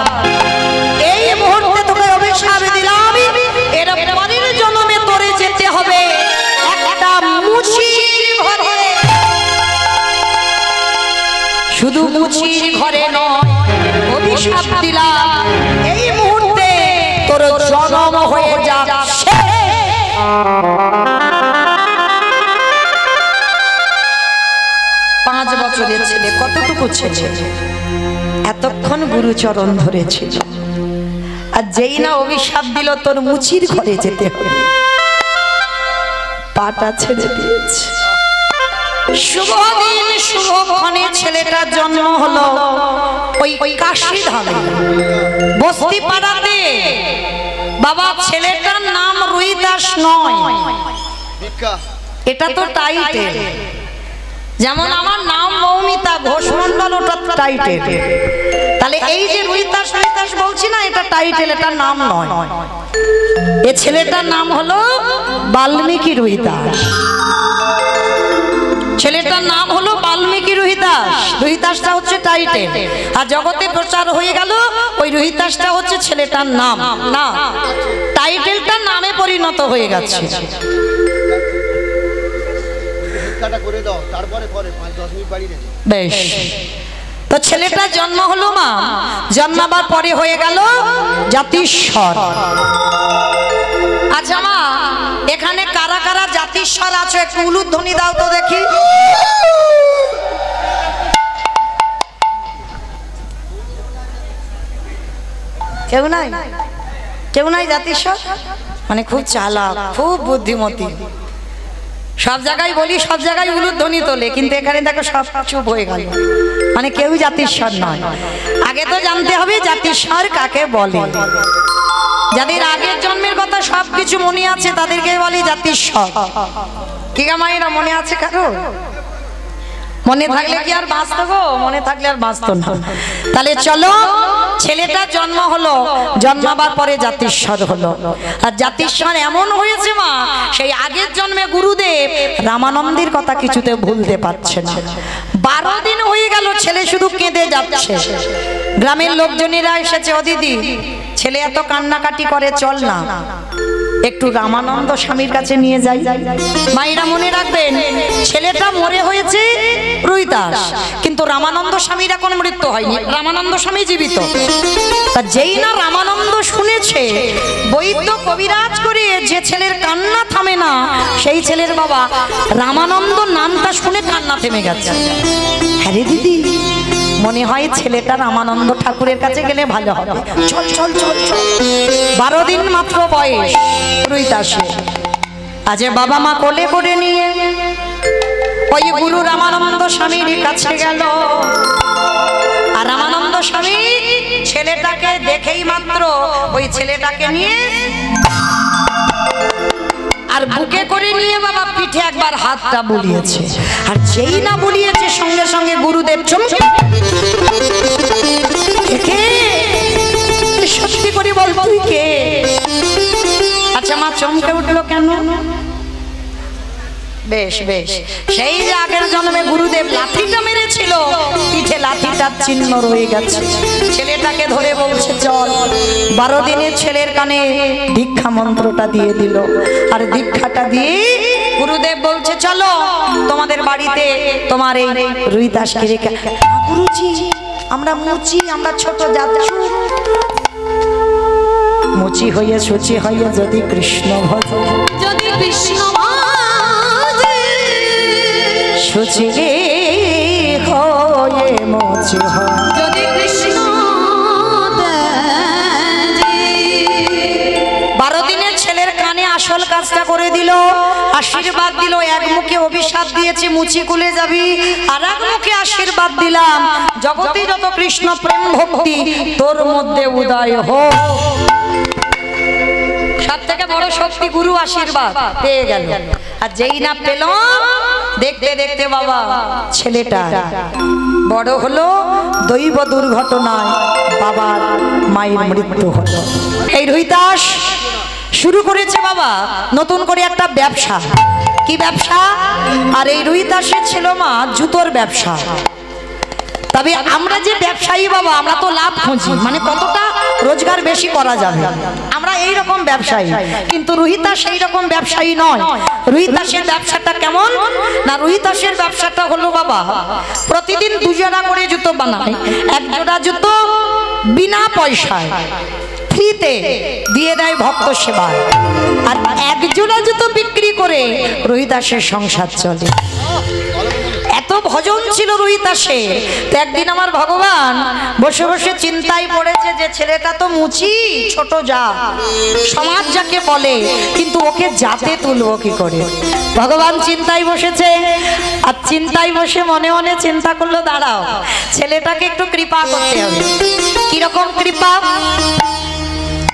এই মুহূর্তে তোকে অভিশাপ দিলাম, এর পরের জন্মে তোরে যেতে হবে একটা মুচির ঘরে। শুধু মুচির ঘরে নয়, অভিশাপ দিলাম এই মুহূর্তে তোর জন্ম হয়ে যাচ্ছে 5 বছরের ছেলে। কতটুকু ছেলে, এতক্ষণ গুরুচরণ ধরেছিল, আর যেই না অভিশাপ দিল তোর মুচির ঘরে যেতে হবে, পাটা ছেড়ে দিয়েছে। শুভ দিন শুভক্ষণে ছেলেটার জন্ম হলো ওই কাশী ধামে, বস্তি পাড়াতে। বাবা, ছেলেটার নাম রুইদাস নয়, এটা তো টাইটেল। যেমন আমার নাম মৌমিতা ঘোষমন্ডল, ওটা টাইটেল। তাহলে এই যে রুইদাস রুইদাস বলছি না, এটা টাইটেল, এটা নাম নয়। এ ছেলেটার নাম হলো বাল্মীকি রুইদাস। ছেলেটার নাম হলো বাল্মীকি রুইদাস। রুইদাসটা হচ্ছে টাইটেল, আর জগতে প্রচার হয়ে গেল ওই রুইদাসটা হচ্ছে ছেলেটার নাম। না, টাইটেলটা নামে পরিণত হয়ে গেছে। পরীক্ষাটা করে দাও, তারপরে করে 5-10 মিনিট বাড়ি নেবে। বেশ, তো ছেলেটা জন্ম হলো মা, জন্মাবার পরে হয়ে গেল জাতিস্বর। আচ্ছা মা, এখানে কারা কারা জাতিস্বর আছে একটু উলুধ্বনি দাও তো দেখি। কেউ নাই? কেউ নাই জাতিস্বর? মানে খুব চালাক, খুব বুদ্ধিমতী। সব জায়গায় বলি, সব জায়গায় উলুধ্বনি তোলে, কিন্তু এখানে দেখো সব চুপ হয়ে গেল, মানে কেউ জাতিস্বর নয়। আগে তো জানতে হবে জাতিস্বর কাকে বলে। যাদের আগের জন্মের কথা সবকিছু মনে আছে তাদেরকে বলি জাতিস্বর। কি গা মায়েরা, মনে আছে কারো? মনে থাকলে কি আর বাঁচতো গো? মনে থাকলে আর বাঁচতো না। তাহলে চলো, ছেলেটা জন্ম হলো, জন্মাবার পরে জাতিস্বর হলো। আর জাতিস্বর এমন হয়েছে মা, সেই আগের জন্মে গুরুদেব রামানন্দের কথা কিছুতে ভুলতে পারছে না। 12 দিন হয়ে গেল ছেলে শুধু কেঁদে যাচ্ছে। গ্রামের লোকজনেরা এসেছে, ও দিদি ছেলে এত কান্নাকাটি করে, চল না একটু রামানন্দ স্বামীর কাছে নিয়ে যাই। মায়েরা মনে রাখবেন, ছেলেটা মরে হয়েছে রুইদাস, কিন্তু রামানন্দ স্বামীর এখন মৃত্যু হয়নি, রামানন্দ স্বামী জীবিত। তা যেই না রামানন্দ শুনেছে, বৈদ্য কবিরাজ করে যে ছেলের কান্না থামে না, সেই ছেলের বাবা রামানন্দ নামটা শুনে কান্না থেমে গেছে। হ্যাঁ রে দিদি, মনে হয় ছেলেটা রামানন্দ ঠাকুরের কাছে গেলে ভালো হবে, চল চল চল চল। 12 দিন মাত্র বয়স রুইদাসে। আজ বাবা মা কোলে করে নিয়ে ওই গুরু রামানন্দ স্বামীর কাছে গেল। আর রামানন্দ স্বামী ছেলেটাকে দেখেই মাত্র ওই ছেলেটাকে নিয়ে আর বুকে করে নিয়ে বাবা পিঠে একবার হাতটা বুলিয়েছে। আর যেই না বুলিয়েছে, সঙ্গে সঙ্গে গুরুদেব চমকে, সত্যি করে বল তুই কে? আচ্ছা মা চমকে উঠলো কেন? বেশ বেশ, সেই যে আগের জন্মে গুরুদেব লাঠিটা মেরেছিল, পিঠে লাঠিটার চিহ্ন রয়ে গেছে। ছেলেটাকে ধরে বলছে চল। 12 দিনের ছেলের কানে দীক্ষা মন্ত্রটা দিয়ে দিল। আর দীক্ষাটা দিয়ে গুরুদেব বলছে চলো তোমাদের বাড়িতে তোমার এই রুইদাসকে রেখে। গুরুজি আমরা মুচি, আমরা ছোট যাচ্ছি, মুচি হইয়া সুচি হইয়া যদি কৃষ্ণ ভজ, যদি কৃষ্ণ সুচি হয়ে মুচি হয়, যদি কৃষ্ণ। 12 দিনের ছেলের কানে আসল কাজটা করে দিল, আশীর্বাদ দিল। এক মুখে অভিশাপ দিয়েছে মুচি কুলে যাবি, আর এক মুখে আশীর্বাদ দিলাম জগতে যত কৃষ্ণ প্রেম ভক্তি তোর মধ্যে উদয় হোক। সব থেকে বড় শক্তি গুরু আশীর্বাদ পেয়ে গেল। আর যেই না পেল, দেখতে দেখতে বাবা ছেলেটা বড় হলো, দৈব দুর্ঘটনায় বাবার মায়ের মৃত্যু হলো। এই রুইদাস শুরু করেছে বাবা নতুন করে একটা ব্যবসা। কি ব্যবসা? আর এই রুইদাসের ছিল মা জুতোর ব্যবসা। তবে আমরা যে ব্যবসায়ী বাবা, আমরা তো লাভ খুঁজি, মানে কতটা রোজগার বেশি করা যাবে, আমরা এই রকম ব্যবসায়ী। কিন্তু রুহিদাস সেই রকম ব্যবসায়ী নয়। রুহিদাসের ব্যবসাটা কেমন না, রুহিদাসের ব্যবসাটা হলো বাবা প্রতিদিন 2 জোড়া করে জুতো বানায়। 1 জোড়া জুতো বিনা পয়সায় ফ্রিতে দিয়ে দেয় ভক্ত সেবায়। আর 1 জোড়া জুতো বিক্রি করে রুহিদাসের সংসার চলে। এত ভজন ছিল রুহিদাসে। তো একদিন আমার ভগবান বসে বসে চিন্তায় পড়েছে যে ছেলেটা তো মুচি, ছোট যা, সমাজ যাকে বলে, কিন্তু ওকে জাতে তুলবো কি করে। ভগবান চিন্তায় বসেছে। আর চিন্তায় বসে মনে মনে চিন্তা করলো, দাঁড়াও ছেলেটাকে একটু কৃপা করতে হবে। কিরকম কৃপা?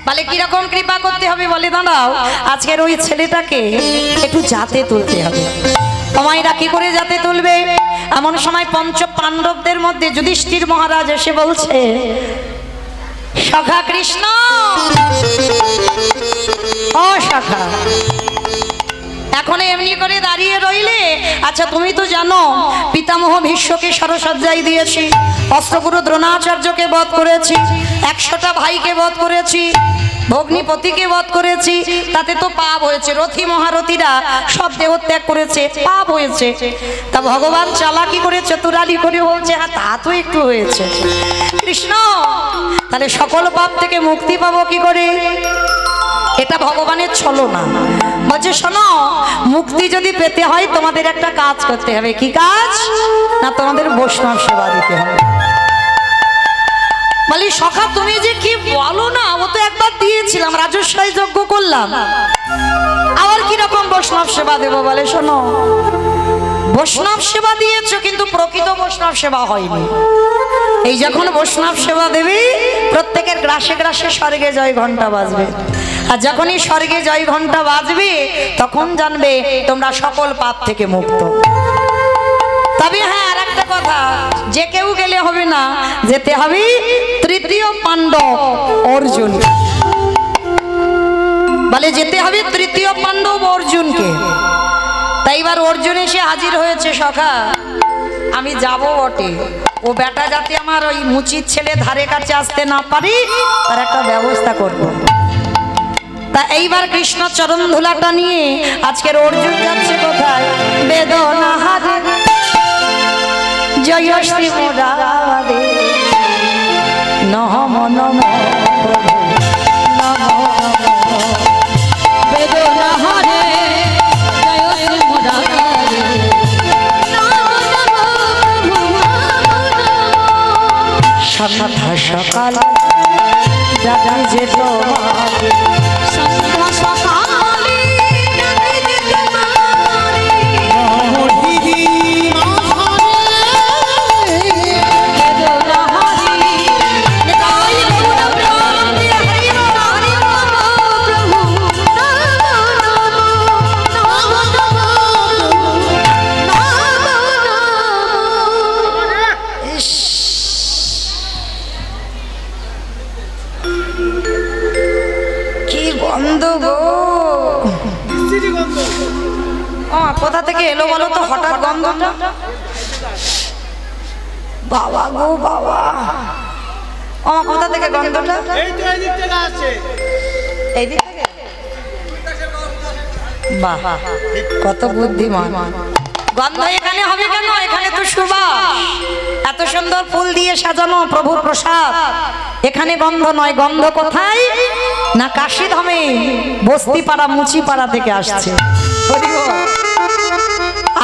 বলে কিরকম কৃপা করতে হবে? বলে দাঁড়াও আজকের ওই ছেলেটাকে একটু জাতে তুলতে হবে। মায়েরা কি করে যাতে তুলবে? এমন সময় 5 পাণ্ডবদের মধ্যে যুধিষ্ঠির মহারাজ এসে বলছে, সখা কৃষ্ণ, ও সখা, এখন এমনি করে দাঁড়িয়ে রইলে? আচ্ছা তুমি তো জানো পিতামহ ভীষ্মকে সরসজ্জায় দিয়েছি, অস্ত্রগুরু দ্রোণাচার্যকে বধ করেছি, 100টা ভাইকে বধ করেছি, ভগ্নিপতিকে বধ করেছি, তাতে তো পাপ হয়েছে। রথী মহারথীরা সব দেহত্যাগ করেছে, পাপ হয়েছে। তা ভগবান চালাকি করে চতুরালি করে বলছে হ্যাঁ তা তো একটু হয়েছে কৃষ্ণ, তাহলে সকল পাপ থেকে মুক্তি পাবো কি করে? এটা ভগবানের ছলনা। বলছে শোনো, মুক্তি যদি পেতে হয় তোমাদের একটা কাজ করতে হবে। কি কাজ? না তোমাদের বৈষ্ণব সেবা দিতে হবে। বলি সখা তুমি যে কি বলো না, ও তো একবার দিয়েছিলাম, রাজস্বই যজ্ঞ করলাম, আবার কিরকম বৈষ্ণব সেবা দেবো? বলে শোনো, বৈষ্ণব সেবা দিয়েছো কিন্তু প্রকৃত বৈষ্ণব সেবা হয়নি। এই যখন বৈষ্ণব সেবা দেবে প্রত্যেকের গ্রাসে গ্রাসে স্বর্গে জয় ঘন্টা বাজবে, আর যখনই স্বর্গে জয় ঘন্টা বাজবে তখন জানবে তোমরা সকল পাপ থেকে মুক্ত। তবে হ্যাঁ আর একটা কথা, যে কেউ গেলে হবে না, যেতে হবে তৃতীয় পাণ্ডব অর্জুন। বলে যেতে হবে তৃতীয় পাণ্ডব অর্জুনকে। তাই এবার অর্জুন এসে হাজির হয়েছে। সখা আমি যাব বটে, ও বেটা যাতে আমার ওই মুচির ছেলে ধারে কাছে আসতে না পারি তার একটা ব্যবস্থা করব। তা এইবার কৃষ্ণ চরণ ধুলাটা নিয়ে আজকের অর্জুন যাচ্ছে কোথায়? বেদনা হারে জয় শ্রী মুরারে নমঃ নমঃ নমঃ বেদনা হারে জয় শ্রী মুরারে সন্ধ্যা সকাল ডাকি যে তোমাকে, সন্ধ্যা সকালে ডাকি যে তোমারে দিদি বেদনা হারি গাই গুণ প্রাণ দিয়ে হরি হরি প্রভু কি গন্ধ গো! কোথা থেকে এলো বলো তো হঠাৎ গন্ধটা? বাবা গো বাবা, ও কোথা থেকে গন্ধটা? এই তো এই দিক থেকে আসছে। এই দিক থেকে? বাহ কত বুদ্ধিমান! গন্ধ এখানে হবে কেন? এখানে তো সুবাস, এত সুন্দর ফুল দিয়ে সাজানো প্রভুর প্রসাদ, এখানে গন্ধ নয়। গন্ধ কোথায়? না কাশীধামে বস্তিপাড়া মুচিপাড়া থেকে আসছে।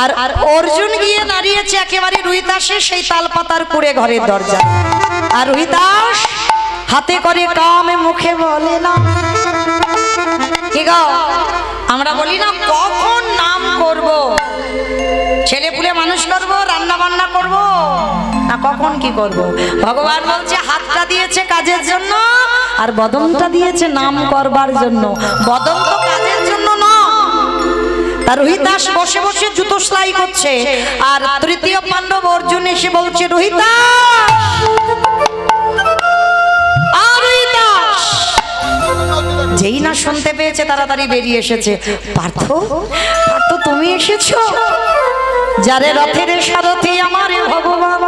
আর আর অর্জুন গিয়ে দাঁড়িয়েছে একেবারে রুহিদাসের সেই তালপাতার কুড়ে ঘরের দরজা। আর রুহিদাস হাতে করে কামে মুখে বলে না, কি গো আমরা বলি না কখন নাম করব, ছেলে পুলে মানুষ করব, রান্না বান্না করব, না কখন কি করব? ভগবান বলছে হাতটা দিয়েছে কাজের জন্য আর বদনটা দিয়েছে নাম করবার জন্য। বদন তো কাজের জন্য না। তার রোহিতাস বসে বসে জুতো সেলাই করছে, আর তৃতীয় পাণ্ডব অর্জুন এসে বলছে রোহিতাস। যেই না শুনতে পেয়েছে তাড়াতাড়ি বেরিয়ে এসেছে। পার্থ, পার্থ তুমি এসেছো? যারে রথের সারথি আমার ভগবান,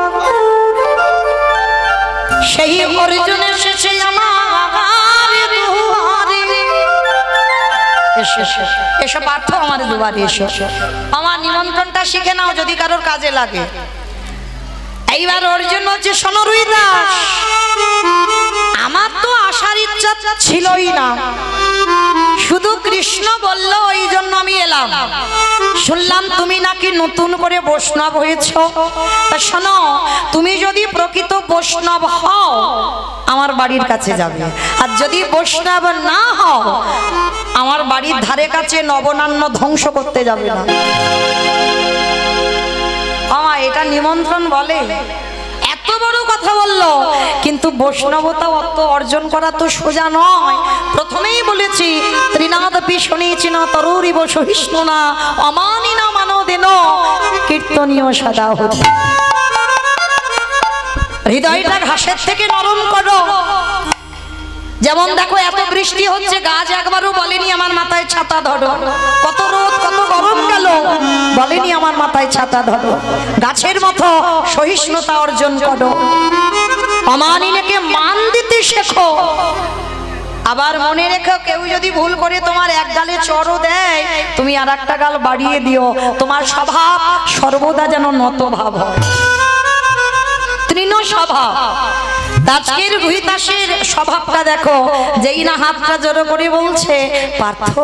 সেই অর্জুন এসেছে আমার দুয়ারে। এসো পার্থ আমার দুয়ারে এসো, আমার নিমন্ত্রণটা শিখে নাও যদি কারোর কাজে লাগে। এইবার অর্জুন বলছে শোনো রুহিদাস, আমার তো আসার ইচ্ছা ছিলই না, শুধু কৃষ্ণ বলল ওই জন্য আমি এলাম। শুনলাম তুমি নাকি নতুন করে বৈষ্ণব হয়েছ। শোনো, তুমি যদি প্রকৃত বৈষ্ণব হও আমার বাড়ির কাছে যাবে, আর যদি বৈষ্ণব না হও আমার বাড়ির ধারে কাছে নবনান্য ধ্বংস করতে যাবে না। এটা নিমন্ত্রণ বলে? এত বড় কথা বললো, কিন্তু বৈষ্ণবতা অত অর্জন করা তো সোজা নয়। প্রথমেই বলেছি ত্রিনাদপি শুনেছি না তরুরিব সহিষ্ণু না অমানি না মানদেন কীর্তনীয় সদা হতে। হৃদয়টা ঘাসের থেকে নরম করো, যেমন দেখো এত বৃষ্টি হচ্ছে, গাছ একবারও বলেনি আমার মাথায় ছাতা ধরো। কত রোদ কত গরম গেল, বলেনি আমার মাথায় ছাতা ধরো। গাছের মতো সহিষ্ণুতা অর্জন করো, অমানিনীকে মান দিতে শেখো। আবার মনে রেখো, কেউ যদি ভুল করে তোমার এক গালে চড়ও দেয়, তুমি আর একটা গাল বাড়িয়ে দিও। তোমার স্বভাব সর্বদা যেন নত ভাব হয়, তৃণ স্বভাব। আজকের রোহিতাসের স্বভাবটা দেখো, যেই না হাতটা জড়ো করে বলছে, পার্থ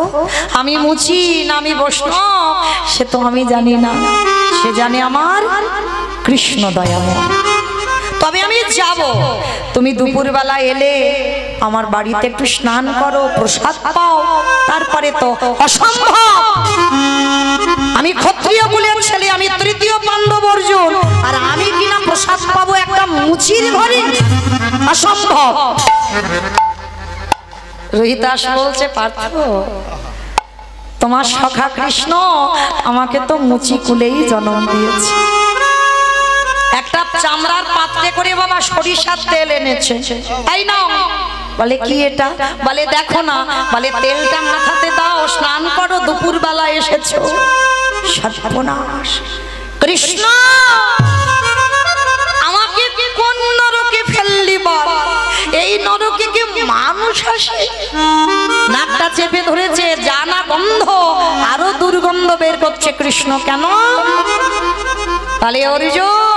আমি মুচি না আমি বৈষ্ণব সে তো আমি জানি না, সে জানে আমার কৃষ্ণ দয়াময়। তবে আমি যাব, তুমি দুপুরবেলা এলে আমার বাড়িতে একটু স্নান করো, প্রসাদ পাও, তারপরে তো অসম্ভব। আমি ক্ষত্রিয় কুলের ছেলে, আমি তৃতীয় পাণ্ডব অর্জুন, আর আমি কিনা প্রসাদ পাবো একটা মুচির ঘরে? অসম্ভব। রোহিতাস বলছে, পার্থ তোমার সখা কৃষ্ণ আমাকে তো মুচি কুলেই জন্ম দিয়েছে। একটা চামড়ার পাত্রে করে বাবা সরিষার তেল এনেছে, তাই না? বলে কি এটা? বলে দেখো না, বলে তেলটা মাথাতে দাও, স্নান করো, দুপুর বেলা এসেছো। সর্বনাশ! কৃষ্ণ আমাকে কোন নরকে ফেললি বল? এই নরকে কি মানুষ আসে? নাকটা চেপে ধরেছে, জানা গন্ধ, আরো দুর্গন্ধ বের করছে কৃষ্ণ। কেন? তাহলে অর্জুন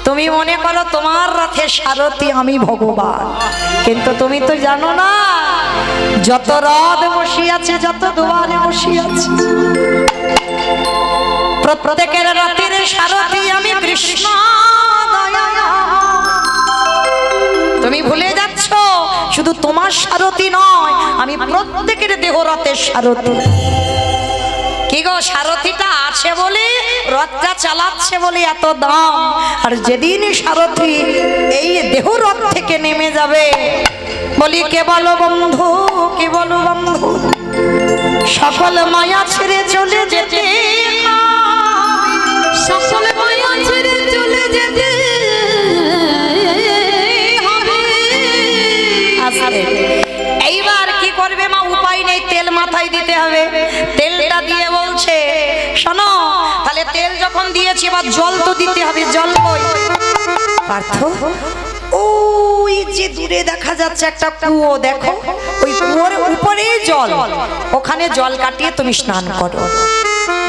তুমি মনে করো তোমার রথে সারথি আমি ভগবান, কিন্তু তুমি তো জানো না যত রথ বসিয়াছে, যত দুয়ারে বসিয়াছে, প্রত্যেকের রথের সারথি আমি কৃষ্ণ। তুমি ভুলে যাচ্ছ শুধু তোমার সারথি নয়, আমি প্রত্যেকের দেহ রথের সারথি। কি গো, সারথিটা আছে বলে রথটা চালাচ্ছে বলে এত দাম, আর যেদিন সারথি এই দেহ রথ থেকে নেমে যাবে, বলি কে বলো বন্ধু, কে বলো বন্ধু, সকল মায়া ছেড়ে চলে যেতে, সকল মায়া ছেড়ে চলে যেতে হবে। এইবার কি করবে মা? উপায় নেই, তেল মাথায় দিতে হবে। তেলটা দিয়ে বলছে, শোনো তাহলে তেল যখন দিয়েছি এবার জল তো দিতে হবে। জল কই? পার্থ ওই যে দূরে দেখা যাচ্ছে একটা কুয়ো, দেখো ওই কুয়োর উপরে জল, ওখানে জল কাটিয়ে তুমি স্নান করো।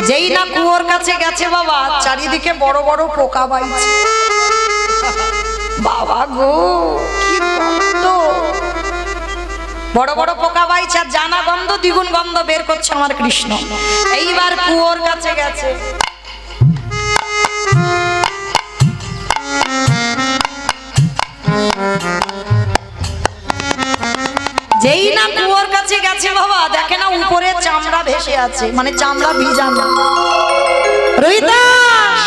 যেই না কুয়োর কাছে গেছে বাবা, চারিদিকে বড় বড় পোকা বাইছে। বাবা গো কি গন্ধ, বড় বড় পোকা বাইছে, আর জানা গন্ধ দ্বিগুণ গন্ধ বের করছে আমার কৃষ্ণ। এইবার কুয়োর কাছে গেছে, যেই না কুয়োর কাছে গেছে বাবা, দেখে না উপরে চামড়া ভেসে আছে, মানে চামড়া ভিজানো। রোহিতাস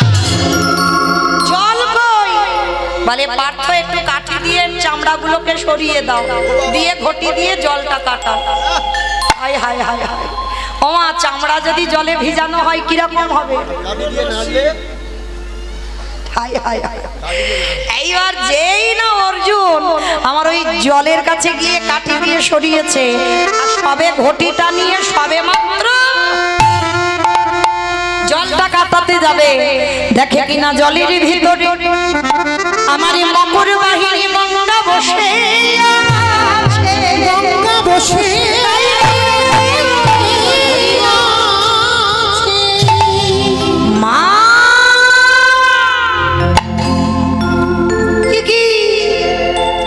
জল কই? বলে পার্থ একটু কাঠি দিয়ে চামড়াগুলোকে সরিয়ে দাও, দিয়ে ঘটি দিয়ে জলটা কাটাও। হায় হায় হায় হায়, ওমা চামড়া যদি জলে ভিজানো হয় কিরকম হবে? এইবার যেই না অর্জুন আমার ওই জলের কাছে গিয়ে কাঠি দিয়ে সরিয়েছে, আর সবে ঘটিটা নিয়ে সবে মাত্র জলটা কাটাতে যাবে, দেখে কিনা জলের ভিতরে আমার মকর বাহিনী গঙ্গা বসে আছে, গঙ্গা বসে মা।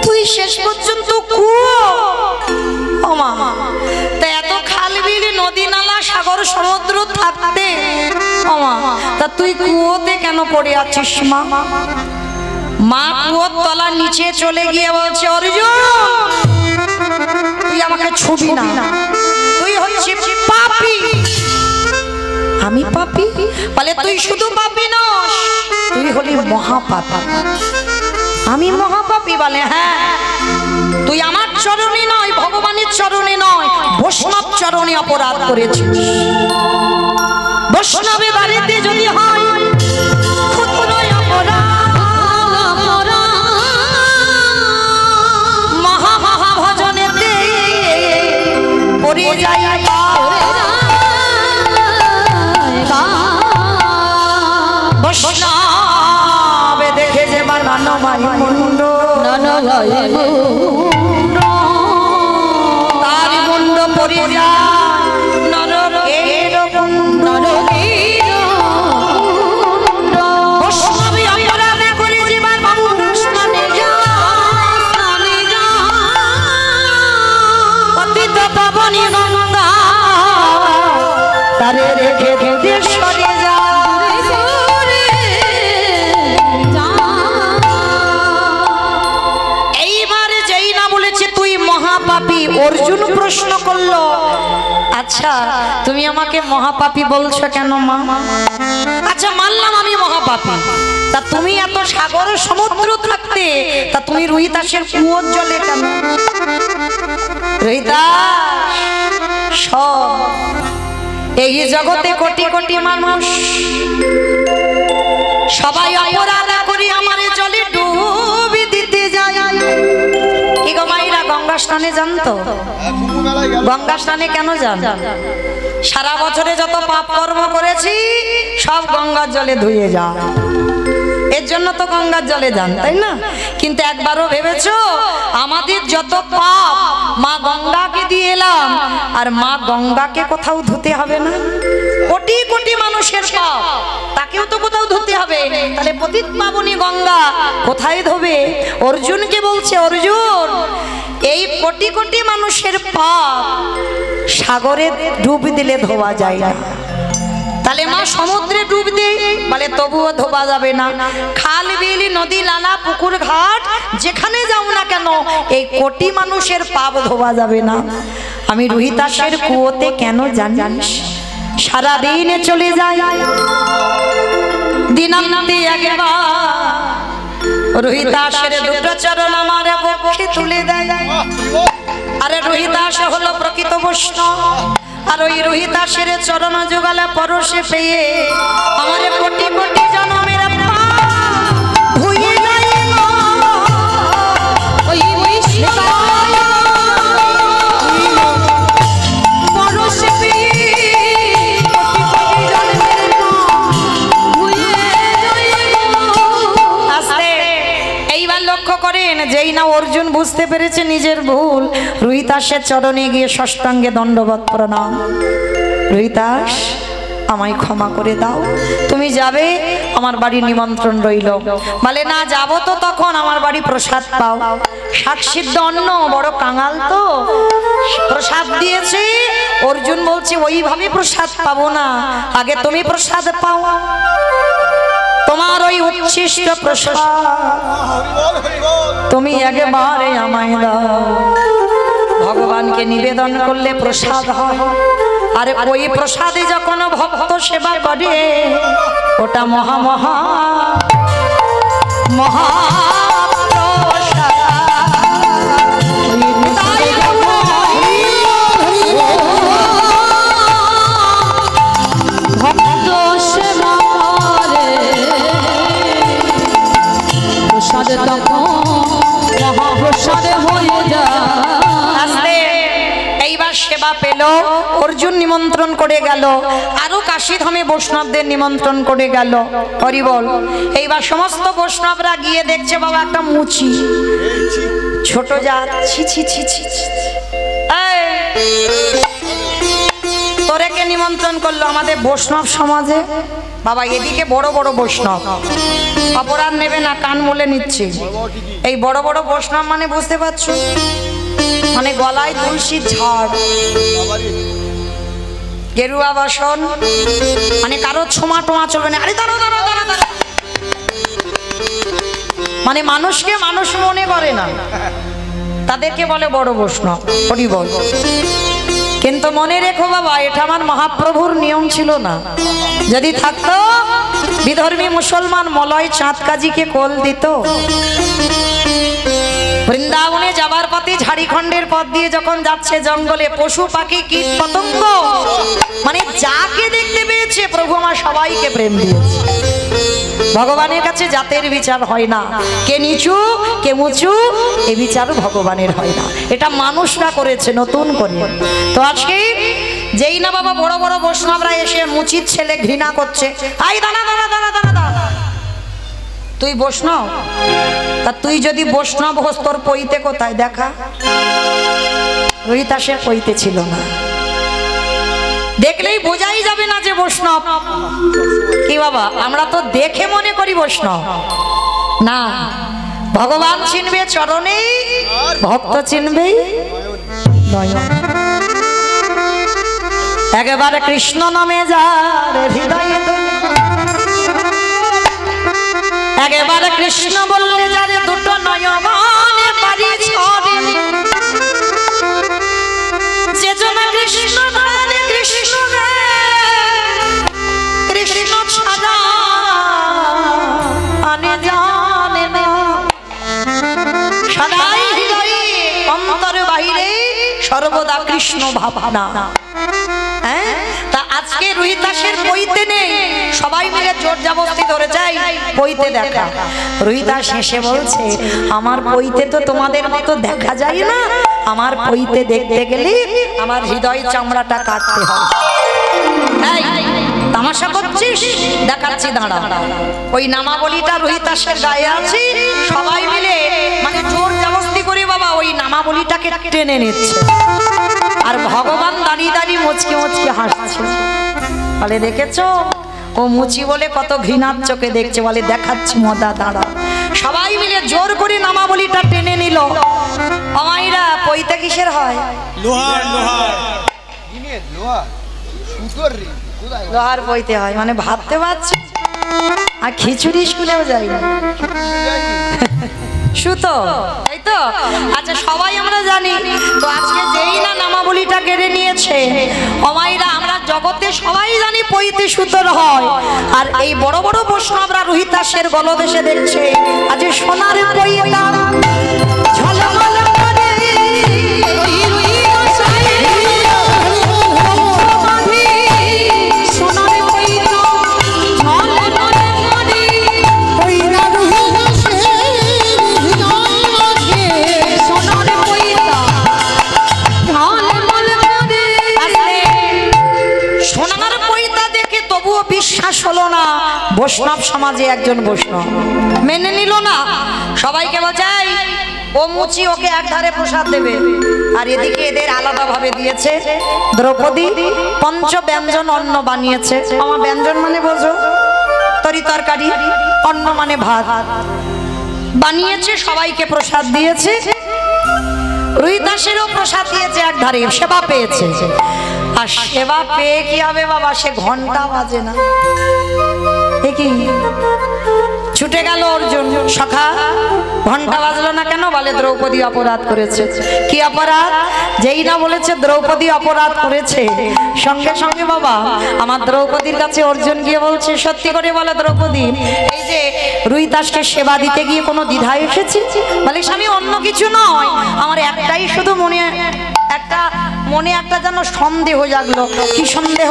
তুই শেষ পর্যন্ত কুয়ো? ও মা, তা এত খাল বিল নদী নালা সাগর সমুদ্র থাকতে ও মা, তা তুই কুয়োতে কেন পড়ে আছিস মা? মা কুয়োর তলার নিচে চলে গিয়ে বলছে, অর্জুন তুই আমাকে ছুবি না, তুই হচ্ছিস পাপী। আমি পাপী? বলে তুই শুধু পাপী নস, তুই হলি মহাপাপী। আমি মহাপাপী? বলে হ্যাঁ, তুই আমার চরণে নয়, ভগবানের চরণে নয়, বৈষ্ণব চরণে অপরাধ করেছিস। বৈষ্ণবের বাড়িতে যদি হয় ক্ষুদ্র অপরাধ, মহা মহা ভজনে নমাই মুন্ড তার মুন্ড পরে যায় নরকের কুণ্ড বৈষ্ণবী অপরাধে করে জীবন গঙ্গা স্নানে যায় পতিত পাবনী গঙ্গা তারে রেখে দূরে সরে যায়। এইবার যেই না বলেছে তুই মহাপাপী, অর্জুন প্রশ্ন করলো আচ্ছা তুমি আমাকে মহাপাপী বলছো কেন মা? আচ্ছা মানলাম আমি মহাপাপী, তা তুমি এত সাগর সমুদ্র থাকতে তা তুমি রোহিতাসের কুয়োর জলে কেন? রোহিতাস সব এই জগতে কোটি কোটি মানুষ সবাই অপরাধ করি আমার জলে ডুবি দিতে যায়। কি গো মাইরা গঙ্গা স্নানে যান তো? গঙ্গা স্নানে কেন যান? সারা বছরে যত পাপ কর্ম করেছি সব গঙ্গার জলে ধুয়ে যায়, এর জন্য তো গঙ্গার জলে যান, তাই না? কিন্তু একবারও ভেবেছো আমাদের যত পাপ মা গঙ্গাকে দিয়ে এলাম, আর মা গঙ্গাকে কোথাও ধুতে হবে না? কোটি কোটি মানুষের পাপ তাকেও তো কোথাও ধুতে হবে, তাহলে পতিত পাবনী গঙ্গা কোথায় ধোবে? অর্জুনকে বলছে অর্জুন এই কোটি কোটি মানুষের পাপ সাগরে ডুব দিলে ধোয়া যায় না, তাহলে মা সমুদ্রে ডুব দেই বলে তবুও ধোবা যাবে না। খাল বিল নদী নালা পুকুর ঘাট যেখানে যাও না কেন এই কোটি মানুষের পাপ ধোবা যাবে না। আমি রোহিতাসের কুয়োতে কেন জানিস সারা দিনে চলে যাই, দিনান্তে একবার রোহিতাসের দুটো চরণ আমার বক্ষে তুলে দেয়। আরে রোহিতাস হলো প্রকৃত বৈষ্ণব, আর ওই রোহিতাসের চরণ যুগলা পরশে পেয়ে আমার কোটি কোটি জনমের ধুয়ে যায় ওই পরশে পেয়ে এইবার লক্ষ্য করেন যেই না অর্জুন বুঝতে পেরেছে নিজের ভুল, রোহিতাসের চরণে গিয়ে ষষ্ঠাঙ্গে দণ্ডবত প্রণাম। রোহিতাস আমায় ক্ষমা করে দাও, তুমি যাবে আমার বাড়ির নিমন্ত্রণ রইল। বলে না যাবো তো তখন আমার বাড়ি প্রসাদ পাও, শাক সিদ্ধ অন্ন, বড় কাঙাল তো প্রসাদ দিয়েছে। অর্জুন বলছে ওইভাবে প্রসাদ পাবো না, আগে তুমি প্রসাদ পাও, তোমার ওই উচ্ছিষ্ট প্রসাদ তুমি একবারে আমায় দাও। ভগবানকে নিবেদন করলে প্রসাদ হয়, আর ওই প্রসাদে যখন ভক্ত সেবা করে ওটা মহা মহা মহা এইবার সেবা পেল। অর্জুন নিমন্ত্রণ করে গেল, আরো কাশীধামে বৈষ্ণবদের নিমন্ত্রণ করে গেল। হরি বল। এইবার সমস্ত বৈষ্ণবরা গিয়ে দেখছে বাবা একটা মুচি ছোট জাত, ছি ছি ছি ছি, তোরে কে নিমন্ত্রণ করলো? আমাদের বৈষ্ণব সমাজে বাবা এদিকে বড় বড় বৈষ্ণব, অপরাধ নেবে না, কান মুলে নিচ্ছে। এই বড় বড় বৈষ্ণব মানে বুঝতে পারছো, মানে গলায় তুলসীর ঝাড়, গেরুয়া বাসন, মানে কারো ছোঁয়া টোয়া চলবে না। আরে দাঁড়ো দাঁড়ো দাঁড়ো দাঁড়ো, মানে মানুষকে মানুষ মনে করে না, তাদেরকে বলে বড় বৈষ্ণব। হরি বল। কিন্তু মনে রেখো বাবা এটা আমার মহাপ্রভুর নিয়ম ছিল না, যদি থাকতো বিধর্মী মুসলমান মলয় চাঁদ কাজীকে কোল দিত। বৃন্দাবনে যাবার পথে ঝাড়িখণ্ডের পথ দিয়ে যখন যাচ্ছে জঙ্গলে পশু পাখি কীট পতঙ্গ মানে যাকে দেখতে পেয়েছে প্রভু আমার সবাইকে প্রেম দিয়েছে। ভগবানের কাছে জাতের বিচার হয় না, কে নিচু কে উঁচু এ বিচার ভগবানের হয় না, এটা মানুষরা করেছে নতুন করে। তো আজকে যেই না বাবা বড় বড় বৈষ্ণবরা এসে মুচির ছেলে ঘৃণা করছে, আই দাঁড়া দাঁড়া দাঁড়া দাঁড়া দাঁড়া, তুই বৈষ্ণব, তা তুই যদি বৈষ্ণব হোস তোর পইতে কোথায় দেখা? রোহিতাসের পইতে ছিল না, দেখলেই বোঝাই যাবে না যে বৈষ্ণব। কি বাবা, আমরা তো দেখে মনে করি বৈষ্ণব না। ভগবান চিনবে চরণে, ভক্ত চিনবে নয়ন। একেবারে কৃষ্ণ নামে যার হৃদয়ে, একেবারে কৃষ্ণ বললে যারে দুটো নয়নে বাড়ি ছড়ে, যে জন কৃষ্ণ ধারে কৃষ্ণ কৃষ্ণ ছাড়া আনে জানে না। সদাই হৃদয়ে অন্তরে বাহিরে সর্বদা কৃষ্ণ ভাবনা। হ্যাঁ, তা আজকে রোহিতাসের পইতে নেই, সবাই মিলে জোর জবরদস্তি ধরে যাই পইতে দেখা। রোহিতাস হেসে বলছে, আমার পইতে তো তোমাদের মতো দেখা যায় না, আমার পইতে দেখতে গেলে আমার হৃদয় চামড়াটা কাটতে হবে। তামাশা করছিস? দেখাচ্ছি, দাঁড়া। ওই নামাবলীটা রোহিতাসের গায়ে আছে, সবাই মিলে মানে জোর জবরদস্তি করে বাবা ওই নামাবলীটাকে টেনে নিচ্ছে। আর ভগবান দাঁড়িয়ে দাঁড়িয়ে মুচকে মুচকে হাসছে। বলে দেখেছো, ও মুচি বলে কত ঘৃণার চোখে দেখছে। বলে দেখাচ্ছি মদা, দাঁড়া। সবাই মিলে জোর করে নামাবলীটা টেনে নিল। আমাইরা পইতে কিসের হয়? লোহার লোহার লোহার সুতোর রে, লোহার পইতে হয়, মানে ভাবতে পারছি। আর খিচুড়ি স্কুলেও যাই না, সুতো, তাই তো? আচ্ছা, সবাই আমরা জানি তো। আজকে যেই না নামাবলীটা কেড়ে নিয়েছে অমাইরা, আমরা জগতে সবাই জানি পইতে সুতোর হয়। আর এই বড় বড় বৈষ্ণবরা রোহিতাসের গলদেশে দেখছে আজ সোনার পইতা ঝলমল করে, বিশ্বাস হলো না। বৈষ্ণব সমাজে একজন বৈষ্ণব মেনে নিল না। সবাইকে বোঝাই ও মুচি ওকে এক ধারে প্রসাদ দেবে, আর এদিকে এদের আলাদা ভাবে দিয়েছে। দ্রৌপদী পঞ্চ ব্যঞ্জন অন্ন বানিয়েছে। আমার ব্যঞ্জন মানে বোঝো, তরি তরকারি, অন্ন মানে ভাত বানিয়েছে, সবাইকে প্রসাদ দিয়েছে। রোহিতাসেরও প্রসাদ দিয়েছে এক ধারে, সেবা পেয়েছে। আর সেবা পেয়ে কি হবে বাবা, সে ঘন্টা বাজে না। কি ছুটে গেল অর্জুন, সখা ঘন্টা বাজলো না কেন? বলে দ্রৌপদী অপরাধ করেছে। কি অপরাধ? যেই না বলেছে দ্রৌপদী অপরাধ করেছে, সঙ্গে সঙ্গে বাবা আমার দ্রৌপদীর কাছে অর্জুন গিয়ে বলছে, সত্যি করে বলে দ্রৌপদী, এই যে রোহিতাসকে সেবা দিতে গিয়ে কোনো দ্বিধা এসেছে? বলে স্বামী, অন্য কিছু নয়, আমার একটাই শুধু মনে একটা যেন সন্দেহ জাগলো। কি সন্দেহ?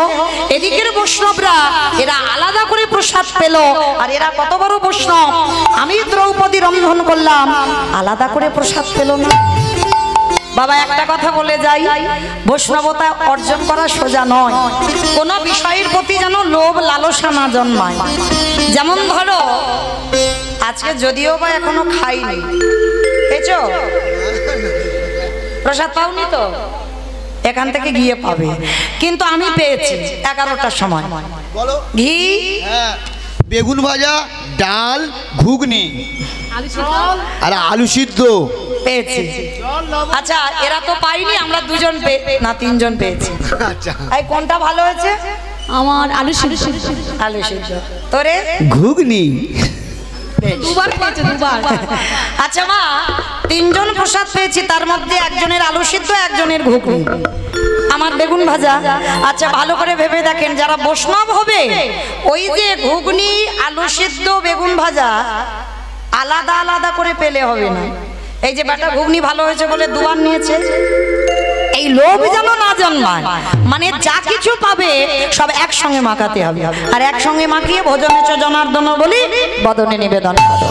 এদিকের বৈষ্ণবরা এরা আলাদা করে প্রসাদ পেল, আর এরা কত বড় বৈষ্ণব, আমি দ্রৌপদী রন্ধন করলাম, আলাদা করে প্রসাদ পেল না। বাবা একটা কথা বলে যাই, বৈষ্ণবতা অর্জন করা সোজা নয়। কোনো বিষয়ের প্রতি যেন লোভ লালসা না জন্মায়। যেমন ধরো আজকে যদিও বা এখনো খাইনি, পেয়েছো প্রসাদ? পাওনি তো, এখান থেকে গিয়ে পাবে। কিন্তু আমি পেয়েছি 11টার সময় ঘি, বেগুন ভাজা, ডাল, ঘুগনি আর আলু সিদ্ধ পেয়েছি। আচ্ছা, এরা তো পাইনি, আমরা দুজন না তিনজন পেয়েছি। আচ্ছা, এই কোনটা ভালো হয়েছে? আমার আলু সিদ্ধ। আলু সিদ্ধ। তোরে? ঘুগনি। দুবার পেয়েছে, দুবার। আচ্ছা মা, তিনজন প্রসাদ পেয়েছি, তার মধ্যে একজনের আলু সিদ্ধ, একজনের ঘুগনি, আমার বেগুন ভাজা। আচ্ছা ভালো করে ভেবে দেখেন, যারা বৈষ্ণব হবে ওই যে ঘুগনি, আলু সিদ্ধ, বেগুন ভাজা আলাদা আলাদা করে পেলে হবে না। এই যে বেটা ঘুগনি ভালো হয়েছে বলে দুবার নিয়েছে, এই লোভ যেন না জন্মায়। মানে যা কিছু পাবে সব একসঙ্গে মাখাতে হবে, আর একসঙ্গে মাখিয়ে ভোজনে চ জনার্দন বলি বদনে নিবেদন করো।